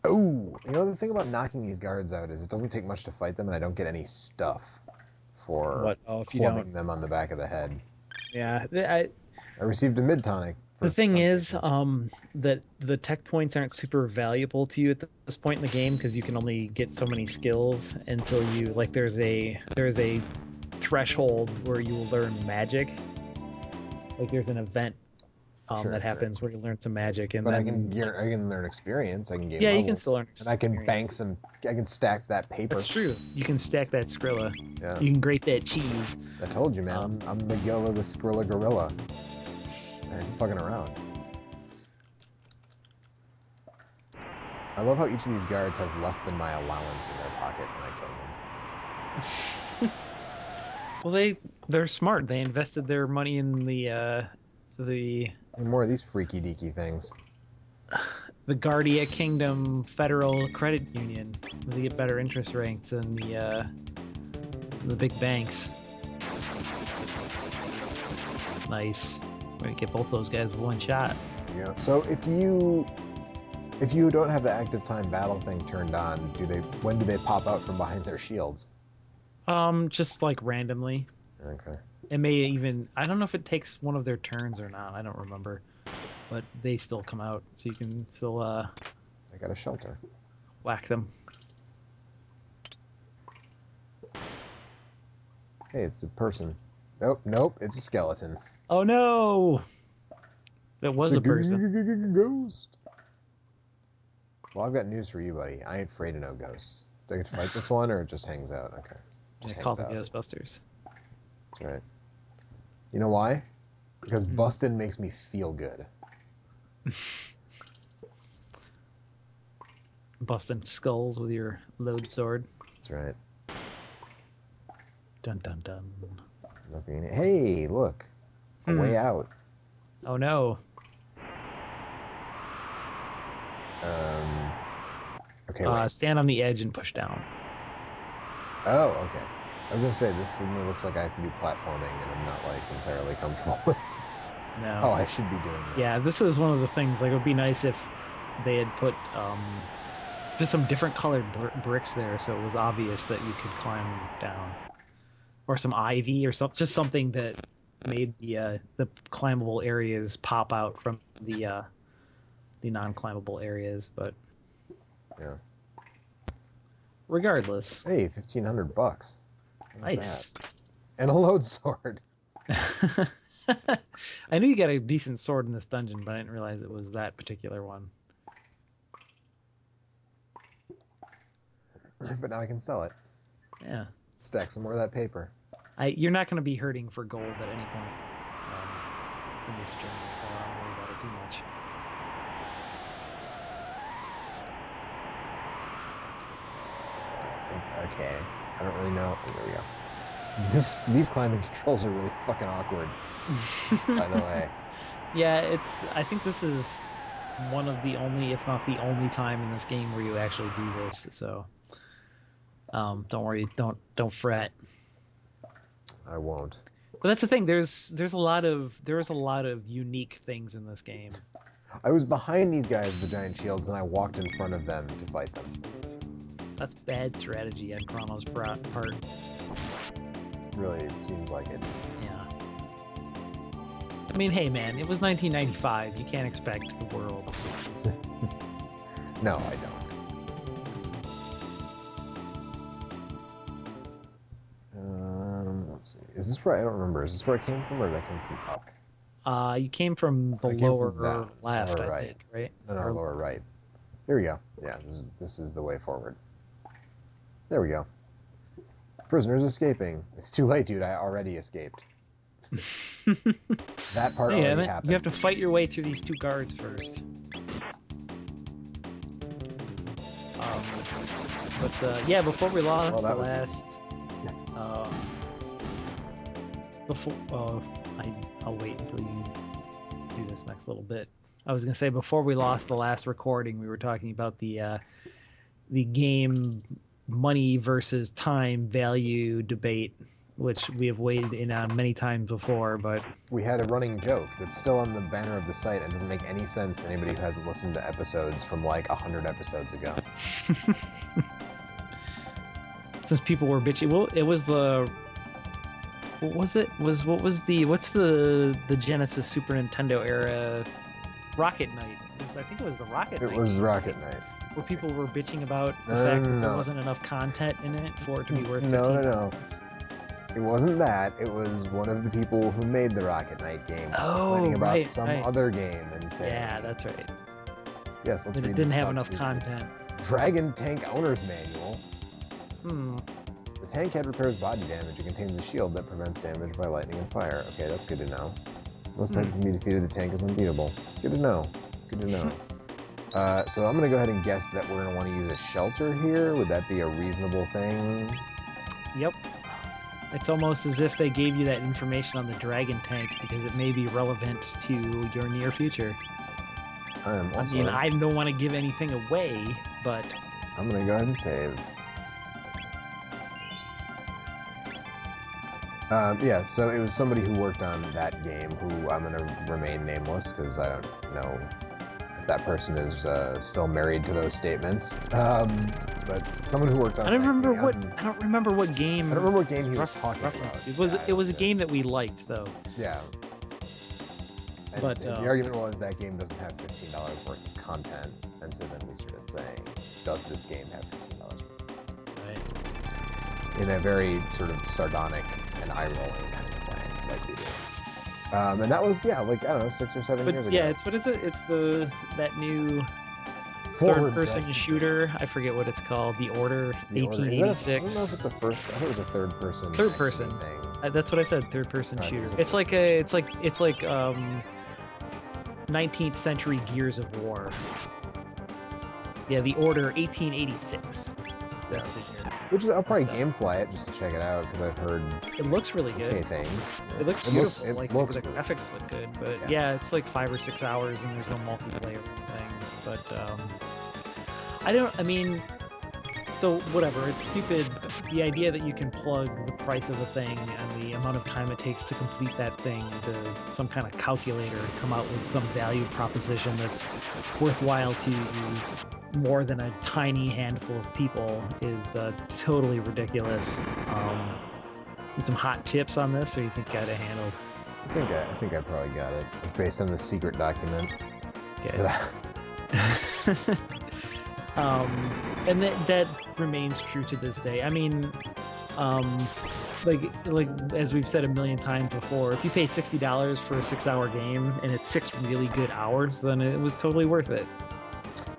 S2: Oh, you know, the thing about knocking these guards out is it doesn't take much to fight them, and I don't get any stuff for
S1: What? Oh, if you
S2: clubbing
S1: don't.
S2: them on the back of the head.
S1: Yeah.
S2: I received a mid-tonic.
S1: The thing is, that the tech points aren't super valuable to you at this point in the game because you can only get so many skills until you there's a threshold where you will learn magic. Like there's an event that happens where you learn some magic, and
S2: but
S1: then
S2: I can learn experience. I can gain
S1: yeah,
S2: levels,
S1: you can still learn
S2: and I can bank some. I can stack that paper.
S1: That's true. You can stack that Skrilla.
S2: Yeah.
S1: You can grate that cheese.
S2: I told you, man. I'm Miguel the Skrilla Gorilla. I ain't fucking around. I love how each of these guards has less than my allowance in their pocket when I kill them.
S1: Well, they're smart. They invested their money in the
S2: And more of these freaky deaky things.
S1: the Guardia Kingdom Federal Credit Union. They get better interest rates than the big banks. Nice. We're gonna get both those guys with one shot.
S2: Yeah. So if you don't have the active time battle thing turned on, when do they pop out from behind their shields?
S1: Just like randomly.
S2: Okay.
S1: It may even, I don't know if it takes one of their turns or not. I don't remember, but they still come out, so you can still
S2: I got a shelter.
S1: whack them.
S2: Hey, it's a person. Nope, it's a skeleton.
S1: Oh no! That was a person.
S2: Ghost. Well, I've got news for you, buddy. I ain't afraid of no ghosts. Do I get to fight this one, or it just hangs out? Okay.
S1: Just call the Ghostbusters.
S2: That's right. You know why? Because bustin' makes me feel good.
S1: Busting skulls with your load sword.
S2: That's right.
S1: Dun dun dun.
S2: Nothing in it. Hey, look. A way out.
S1: Oh no.
S2: Okay, wait.
S1: Stand on the edge and push down.
S2: Oh, okay. I was gonna say, this suddenly looks like I have to do platforming, and I'm not, like, entirely comfortable with.
S1: No.
S2: Oh, I should be doing that.
S1: Yeah, this is one of the things, like, it would be nice if they had put, just some different colored bricks there so it was obvious that you could climb down. Or some ivy or just something that made the climbable areas pop out from the non-climbable areas, but...
S2: Yeah.
S1: Regardless.
S2: Hey, $1,500.
S1: Nice.
S2: And a load sword.
S1: I knew you got a decent sword in this dungeon, but I didn't realize it was that particular one.
S2: But now I can sell it.
S1: Yeah.
S2: Stack some more of that paper.
S1: You're not going to be hurting for gold at any point in this journey, so I don't worry about it too much.
S2: Okay. I don't really know. Oh, there we go. These climbing controls are really fucking awkward, by the way.
S1: Yeah, I think this is one of the only, if not the only time in this game where you actually do this. So, don't worry, don't fret.
S2: I won't.
S1: But that's the thing. There's a lot of unique things in this game.
S2: I was behind these guys with the giant shields, and I walked in front of them to fight them.
S1: That's bad strategy on Chrono's part.
S2: Really, it seems like it.
S1: Yeah. I mean, hey man, it was 1995. You can't expect the world.
S2: No, I don't. Let's see. Is this where I don't remember? Is this where I came from, or did I come from up?
S1: You came from the lower left,
S2: lower
S1: I
S2: right.
S1: think, right?
S2: No, lower right. Here we go. Yeah, this is the way forward. There we go. Prisoners escaping. It's too late, dude. I already escaped. That part already happened.
S1: You have to fight your way through these two guards first. Yeah, before we lost the last. I'll wait until you do this next little bit. I was gonna say before we lost the last recording, we were talking about the game money versus time value debate, which we have weighed in on many times before, but
S2: we had a running joke that's still on the banner of the site and doesn't make any sense to anybody who hasn't listened to episodes from like 100 episodes ago.
S1: Since people were bitching, well, it was the what's the Genesis Super Nintendo era Rocket Knight? I think it was the Rocket Knight.
S2: It was Rocket Knight.
S1: Where people were bitching about the fact that there wasn't enough content in it for it to be worth $15.
S2: No. It wasn't that. It was one of the people who made the Rocket Knight game complaining about some other game and saying...
S1: Yeah, that's right.
S2: Yes, let's read
S1: it didn't have enough content.
S2: Dragon Tank Owner's Manual. The tank head repairs body damage. It contains a shield that prevents damage by lightning and fire. Okay, that's good to know. Unless that can be defeated, the tank is unbeatable. Good to know. Good to know. So I'm going to go ahead and guess that we're going to want to use a shelter here. Would that be a reasonable thing?
S1: Yep. It's almost as if they gave you that information on the dragon tank because it may be relevant to your near future. I mean, I don't want to give anything away, but...
S2: I'm going to go ahead and save. Yeah, so it was somebody who worked on that game who I'm going to remain nameless because I don't know if that person is still married to those statements. But someone who worked on
S1: I don't remember what game. I don't remember what game
S2: he was talking about.
S1: It was a game that we liked though.
S2: Yeah. And the argument was that game doesn't have $15 worth of content, and so then we started saying, does this game have $15?
S1: Right.
S2: In a very sort of sardonic and eye-rolling kind of way, like we do. And that was, yeah, like, I don't know, 6 or 7 years ago.
S1: Yeah, what is it? It's that new third-person shooter. I forget what it's called. The Order, 1886.
S2: I don't know if it's a first. I thought it was a third-person.
S1: Third-person thing. That's what I said. Third-person shooter. It's like 19th century Gears of War. Yeah, The Order, 1886. That's the year.
S2: Which is, I'll probably gamefly it just to check it out because I've heard
S1: it looks really good.
S2: Okay, things.
S1: It looks beautiful. The graphics look good, but yeah, it's like 5 or 6 hours and there's no multiplayer thing. But so whatever. It's stupid. The idea that you can plug the price of a thing and the amount of time it takes to complete that thing into some kind of calculator and come out with some value proposition that's worthwhile to more than a tiny handful of people is totally ridiculous. Some hot tips on this, or you think you got it handled?
S2: I think I probably got it based on the secret document.
S1: Okay. And that remains true to this day. I mean, like as we've said a million times before, if you pay $60 for a 6-hour game and it's 6 really good hours, then it was totally worth it.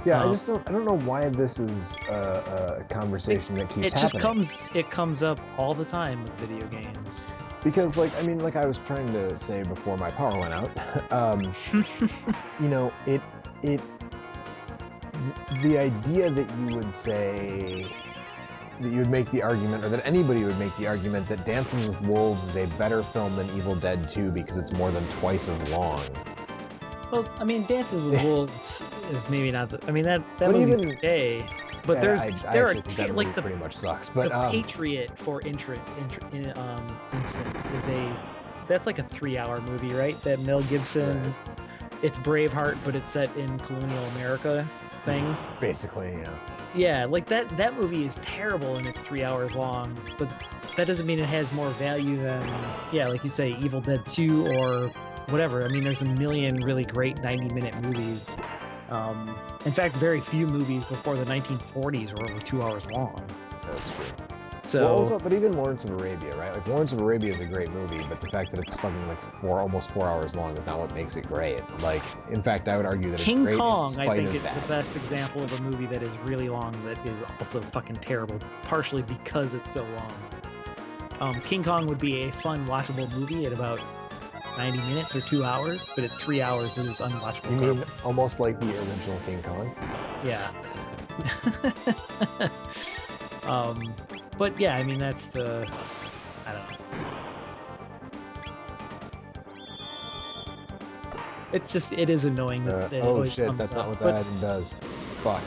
S2: Yeah, I don't know why this is a conversation that keeps happening.
S1: It comes up all the time with video games.
S2: Because, like I was trying to say before my power went out, you know, the idea that you would say, that you would make the argument, or that anybody would make the argument, that Dances with Wolves is a better film than Evil Dead 2 because it's more than twice as long.
S1: Well, I mean, Dances with Wolves is maybe not. I mean, that
S2: But
S1: movie's
S2: even-
S1: okay. But
S2: I
S1: there
S2: actually
S1: are
S2: think that
S1: like
S2: movie pretty much sucks. But
S1: the Patriot for instance is that's like a 3-hour movie, right? That Mel Gibson.
S2: Right.
S1: It's Braveheart, but it's set in colonial America thing.
S2: basically, yeah.
S1: Yeah, like that movie is terrible and it's 3 hours long, but that doesn't mean it has more value than, yeah, like you say, Evil Dead 2 or whatever. I mean, there's a million really great 90-minute movies. In fact, very few movies before the 1940s were over 2 hours long.
S2: That's true.
S1: So,
S2: Well, also, but even Lawrence of Arabia, right? Like, Lawrence of Arabia is a great movie, but the fact that it's fucking like almost 4 hours long is not what makes it great. Like, in fact, I would argue that
S1: King
S2: it's great
S1: Kong,
S2: in spite
S1: I think,
S2: of
S1: is
S2: that.
S1: the best example of a movie that is really long that is also fucking terrible, partially because it's so long. King Kong would be a fun, watchable movie at about 90 minutes or 2 hours, but at 3 hours it is unwatchable.
S2: You mean almost like the original King Kong?
S1: Yeah. But yeah, I mean, that's the, I don't know. It's just, it is annoying that it
S2: oh
S1: always
S2: shit,
S1: comes
S2: that's not
S1: up.
S2: what
S1: But
S2: that item does. Fuck.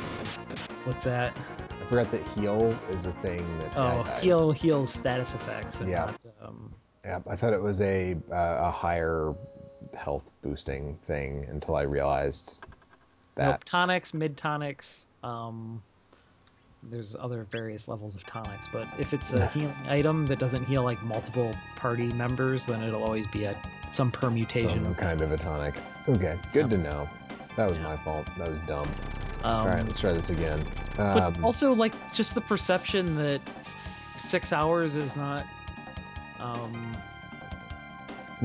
S1: what's that?
S2: I forgot that heal is a thing that...
S1: Oh, heals status effects. And
S2: Yeah.
S1: not,
S2: Yeah, I thought it was a higher health boosting thing until I realized that.
S1: nope, tonics, mid tonics. There's other various levels of tonics, but if it's a healing item that doesn't heal like multiple party members, then it'll always be at some permutation.
S2: Some kind of a tonic. Okay, good to know. That was my fault. That was dumb. All right, let's try this again.
S1: But also, like, just the perception that 6 hours is not.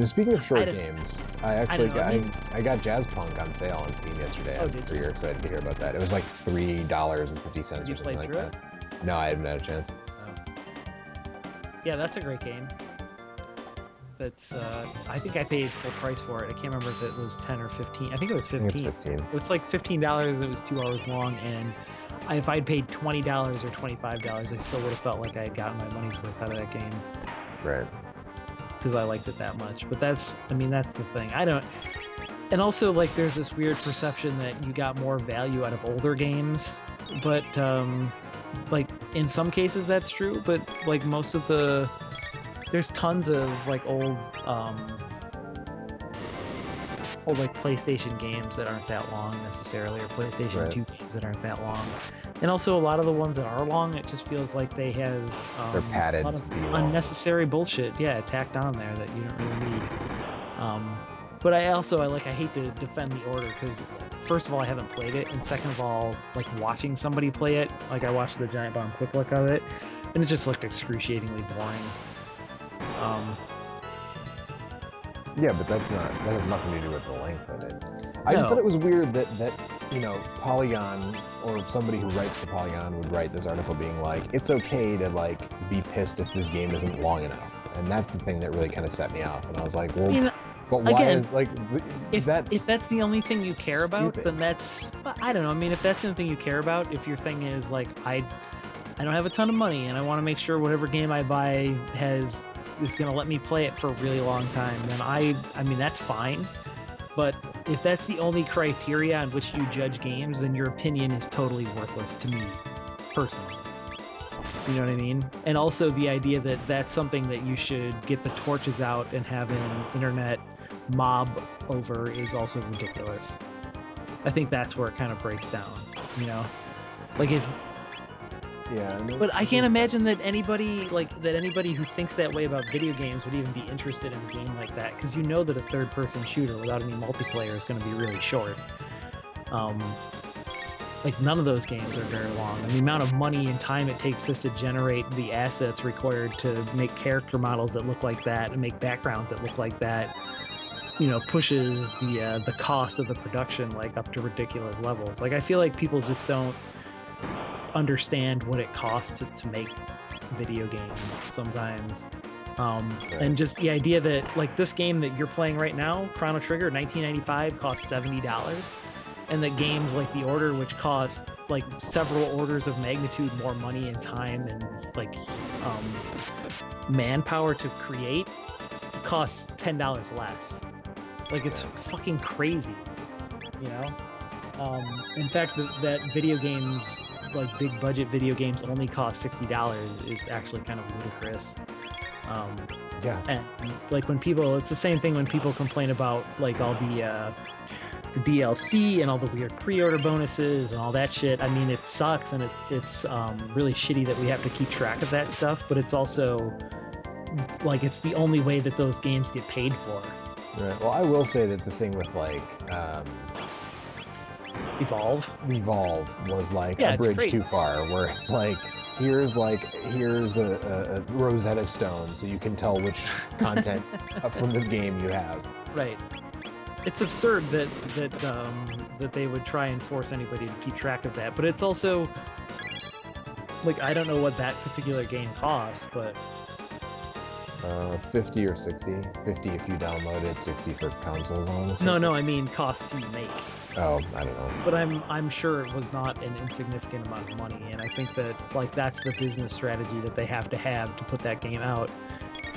S2: Speaking of short
S1: I don't-
S2: games, I actually
S1: don't know, I mean-
S2: I got Jazz Punk on sale on Steam yesterday.
S1: Oh,
S2: I'm
S1: did
S2: sure
S1: you?
S2: you're excited to hear about that. It was like $3.50 or
S1: Did you
S2: something
S1: play
S2: like
S1: through
S2: that. No, I haven't had a chance.
S1: Yeah, that's a great game. That's I think I paid full price for it. I can't remember if it was 10 or 15. I think it was
S2: I
S1: 15.
S2: think it's 15.
S1: It's like $15. It was 2 hours long, and if I'd paid $20 or $25, I still would have felt like I had gotten my money's worth out of that game
S2: Right.
S1: because I liked it that much. But that's the thing. I don't. And also, like, there's this weird perception that you got more value out of older games, but like in some cases that's true. But like most of there's tons of like old like PlayStation games that aren't that long necessarily, or PlayStation
S2: Right.
S1: 2 games that aren't that long. And also a lot of the ones that are long, it just feels like they have
S2: They're padded
S1: a lot
S2: to
S1: of
S2: be long.
S1: unnecessary bullshit, tacked on there that you don't really need. But I hate to defend the order because first of all I haven't played it, and second of all, like, watching somebody play it, like I watched the Giant Bomb quick look of it, and it just looked excruciatingly boring.
S2: Yeah, but that has nothing to do with the length of it. I just
S1: No.
S2: thought it was weird that Polygon or somebody who writes for Polygon would write this article being like, it's okay to like be pissed if this game isn't long enough, and that's the thing that really kind of set me off. And I was like, well,
S1: I mean,
S2: but why
S1: again,
S2: is like
S1: if
S2: that's
S1: that's the only thing you care about,
S2: stupid.
S1: then that's, I don't know. I mean, if that's the only thing you care about, if your thing is like, I don't have a ton of money and I want to make sure whatever game I buy is going to let me play it for a really long time, then I mean, that's fine. But if that's the only criteria on which you judge games, then your opinion is totally worthless to me, personally. You know what I mean? And also the idea that that's something that you should get the torches out and have an internet mob over is also ridiculous. I think that's where it kind of breaks down, you know? Like if...
S2: yeah.
S1: But I can't imagine that anybody who thinks that way about video games would even be interested in a game like that, because you know that a third-person shooter without any multiplayer is going to be really short. Like, none of those games are very long, and the amount of money and time it takes just to generate the assets required to make character models that look like that and make backgrounds that look like that, you know, pushes the cost of the production like up to ridiculous levels. Like, I feel like people just don't understand what it costs to make video games sometimes. And just the idea that, like, this game that you're playing right now, Chrono Trigger 1995, costs $70, and that games like The Order, which cost like several orders of magnitude more money and time and like manpower to create, costs $10 less. Like, it's fucking crazy, you know? In fact, that video games, like big budget video games, only cost $60 is actually kind of ludicrous.
S2: Yeah.
S1: And like when people, it's the same thing when people complain about like all the DLC and all the weird pre-order bonuses and all that shit. I mean, it sucks, and it's really shitty that we have to keep track of that stuff. But it's also like it's the only way that those games get paid for.
S2: Right. Well, I will say that the thing with like
S1: Evolve
S2: was like
S1: Yeah,
S2: a
S1: it's
S2: bridge
S1: crazy.
S2: too far, where it's like here's a Rosetta Stone, so you can tell which content from this game you have.
S1: Right. It's absurd that they would try and force anybody to keep track of that. But it's also like, I don't know what that particular game costs, but
S2: 50 or 60. 50 if you download it, 60 for consoles, honestly.
S1: no, I mean cost to make.
S2: Oh, I don't know.
S1: But I'm sure it was not an insignificant amount of money, and I think that like that's the business strategy that they have to put that game out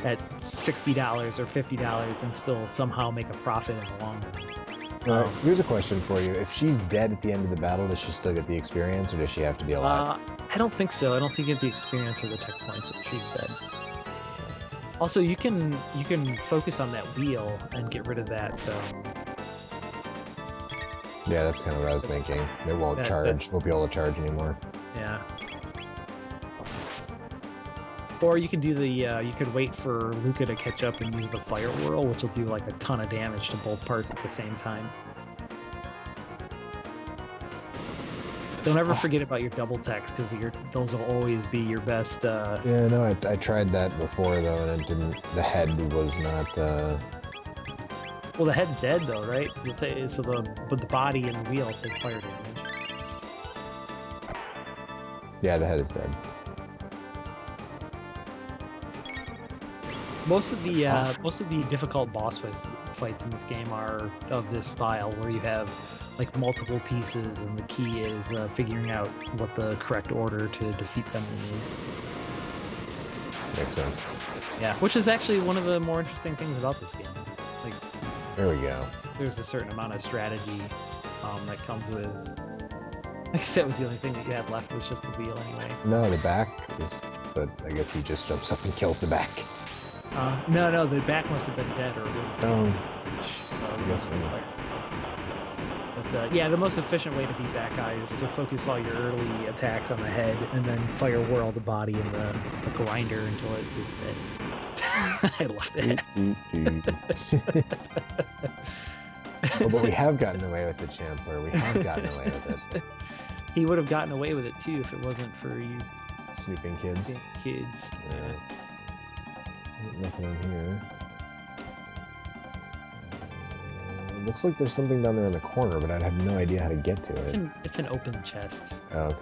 S1: at $60 or $50 and still somehow make a profit in the long run.
S2: Here's a question for you. If she's dead at the end of the battle, does she still get the experience, or does she have to be alive?
S1: I don't think so. I don't think you get the experience or the tech points if she's dead. Also, you can focus on that wheel and get rid of that.
S2: Yeah, that's kind of what I was thinking. It won't charge. Won't be able to charge anymore.
S1: Yeah. Or you can do the you could wait for Luca to catch up and use the fire whirl, which will do like a ton of damage to both parts at the same time. Don't ever forget about your double text, because those will always be your best.
S2: Yeah, no, I tried that before though, and it didn't. The head was not.
S1: Well, the head's dead though, right? But the body and the wheel take fire damage.
S2: Yeah, the head is dead.
S1: Most of the difficult boss fights in this game are of this style, where you have like multiple pieces, and the key is figuring out what the correct order to defeat them is.
S2: Makes sense.
S1: Yeah, which is actually one of the more interesting things about this game. Like,
S2: there we go.
S1: There's a certain amount of strategy that comes with. Like I said, was the only thing that you had left was just the wheel anyway.
S2: No, the back is, but I guess he just jumps up and kills the back.
S1: No, the back must have been dead or. But yeah, the most efficient way to beat that guy is to focus all your early attacks on the head, and then fire whirl the body and the grinder until it is dead. I love that.
S2: Oh, but we have gotten away with it, Chancellor. We have gotten away with it.
S1: He would have gotten away with it too if it wasn't for you
S2: snooping kids.
S1: Kids.
S2: Yeah. Nothing in here. It looks like there's something down there in the corner, but I'd have no idea how to get to it.
S1: It's an open chest.
S2: Oh,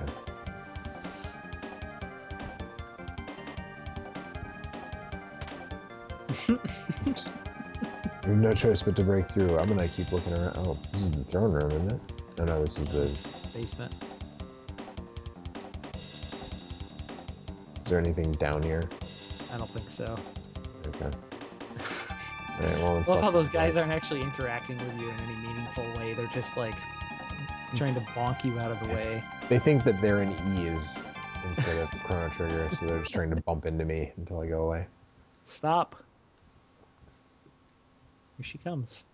S2: okay. We have no choice but to break through. I'm gonna keep looking around. Oh, this is the throne room, isn't it? Oh no, this is the
S1: basement.
S2: Is there anything down here?
S1: I don't think so.
S2: Okay. Alright, well,
S1: I love how those guys aren't actually interacting with you in any meaningful way. They're just like trying to bonk you out of the way.
S2: They think that they're in E's instead of Chrono Trigger, so they're just trying to bump into me until I go away.
S1: Stop. Here she comes.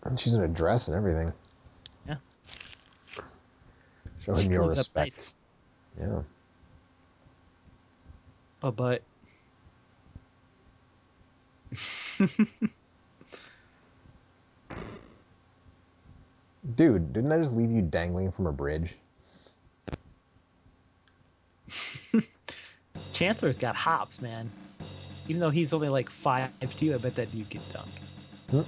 S2: And she's in a dress and everything.
S1: Yeah.
S2: Showing your respect.
S1: Nice.
S2: Yeah.
S1: But
S2: dude, didn't I just leave you dangling from a bridge?
S1: Chancellor's got hops, man. Even though he's only like 5'2", I bet that dude could dunk.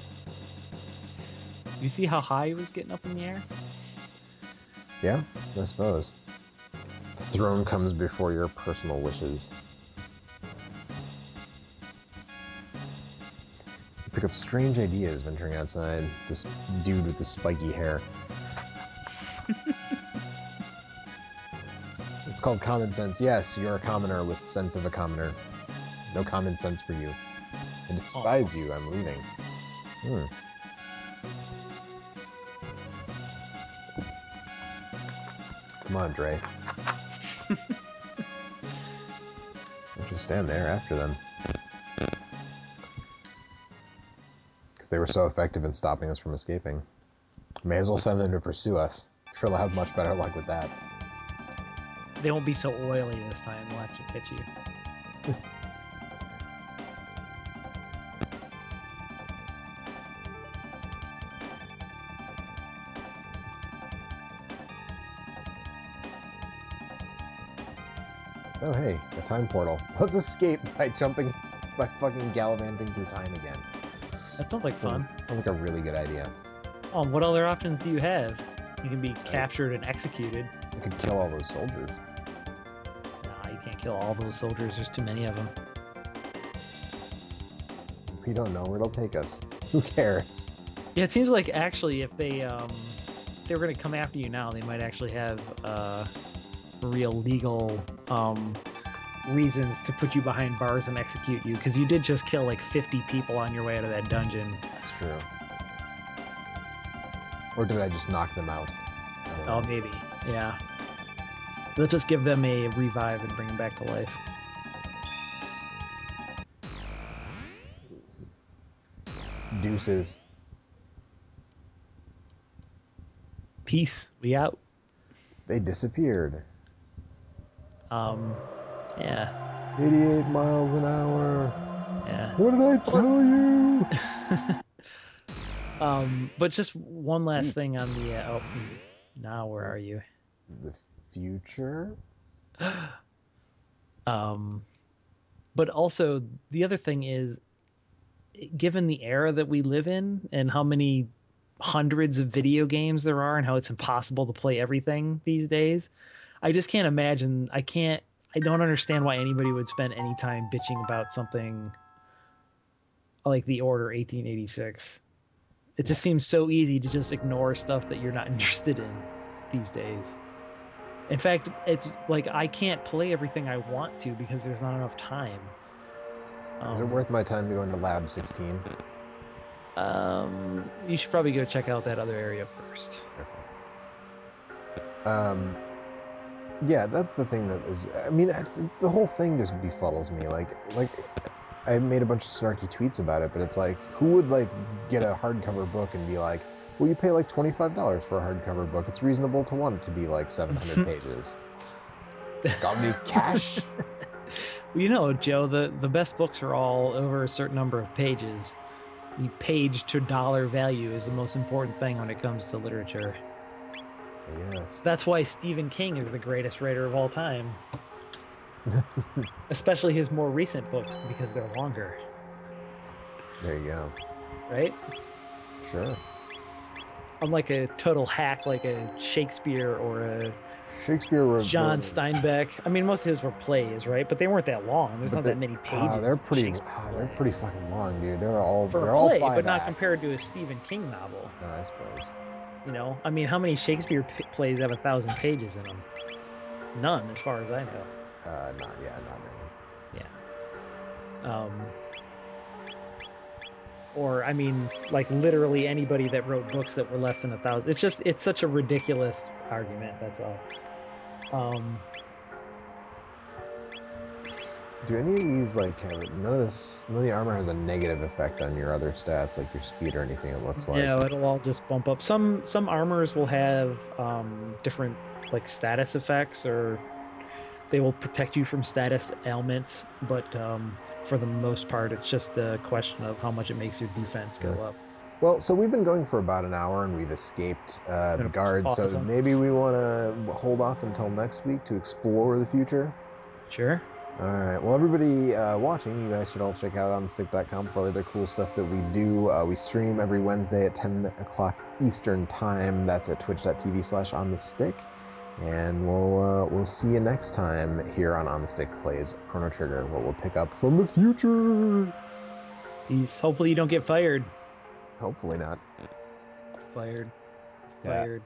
S1: You see how high he was getting up in the air?
S2: Yeah, I suppose. The throne comes before your personal wishes. You pick up strange ideas venturing outside. This dude with the spiky hair. called common sense. Yes, you're a commoner with sense of a commoner. No common sense for you. I despise you. I'm leaving. Come on, Dre. Don't just stand there after them. Because they were so effective in stopping us from escaping. May as well send them to pursue us. Sure, they'll have much better luck with that.
S1: They won't be so oily this time. They'll actually catch you.
S2: Oh, hey, a time portal. Let's escape by fucking gallivanting through time again.
S1: That sounds like fun.
S2: Sounds like a really good idea.
S1: Oh, what other options do you have? You can be captured and executed.
S2: You could kill all those soldiers.
S1: Nah, you can't kill all those soldiers. There's too many of them.
S2: We don't know where it'll take us. Who cares?
S1: Yeah, it seems like actually if they were going to come after you now, they might actually have real legal reasons to put you behind bars and execute you, because you did just kill like 50 people on your way out of that dungeon.
S2: That's true. Or did I just knock them out?
S1: Oh, maybe. Yeah. They'll just give them a revive and bring them back to life.
S2: Deuces.
S1: Peace. We out.
S2: They disappeared.
S1: Yeah.
S2: 88 miles an hour.
S1: Yeah.
S2: What did I tell you?
S1: But just one last thing on the now where are you?
S2: The future?
S1: But also the other thing is, given the era that we live in and how many hundreds of video games there are and how it's impossible to play everything these days, I just can't imagine. I don't understand why anybody would spend any time bitching about something like the Order 1886. It just seems so easy to just ignore stuff that you're not interested in these days. In fact, it's like I can't play everything I want to because there's not enough time.
S2: Is it worth my time to go into Lab 16?
S1: You should probably go check out that other area first.
S2: Yeah, that's the thing that is. I mean, the whole thing just befuddles me. Like I made a bunch of snarky tweets about it, but it's like, who would like get a hardcover book and be like, well, you pay like $25 for a hardcover book. It's reasonable to want it to be like 700 pages. Got any cash?
S1: Well, you know, Joe, the best books are all over a certain number of pages. The page to dollar value is the most important thing when it comes to literature.
S2: Yes.
S1: That's why Stephen King is the greatest writer of all time. Especially his more recent books, because they're longer.
S2: There you go.
S1: Right?
S2: Sure.
S1: Unlike a total hack like a Shakespeare or a John Steinbeck. I mean, most of his were plays, right? But they weren't that long. There's not that many pages.
S2: They're pretty fucking long, dude. They're all 5
S1: but not
S2: acts.
S1: Compared to a Stephen King novel.
S2: No, I suppose.
S1: You know, I mean, how many Shakespeare plays have 1,000 pages in them? None, as far as I know.
S2: Not really.
S1: Yeah. Or I mean, like literally anybody that wrote books that were less than 1,000. It's such a ridiculous argument. That's all.
S2: Do any of these like none of the armor has a negative effect on your other stats, like your speed or anything? It looks like.
S1: Yeah, it'll all just bump up. Some armors will have different like status effects, or they will protect you from status ailments, but for the most part, it's just a question of how much it makes your defense go up.
S2: Well, so we've been going for about an hour and we've escaped the guards, so maybe we want to hold off until next week to explore the future.
S1: Sure.
S2: All right. Well, everybody watching, you guys should all check out onthestick.com for all the other cool stuff that we do. We stream every Wednesday at 10 o'clock Eastern Time. That's at twitch.tv/onthestick. And we'll see you next time here on the Stick Plays Chrono Trigger, where we'll pick up from the future.
S1: Peace. Hopefully you don't get fired.
S2: Hopefully not.
S1: Fired.
S2: Yeah.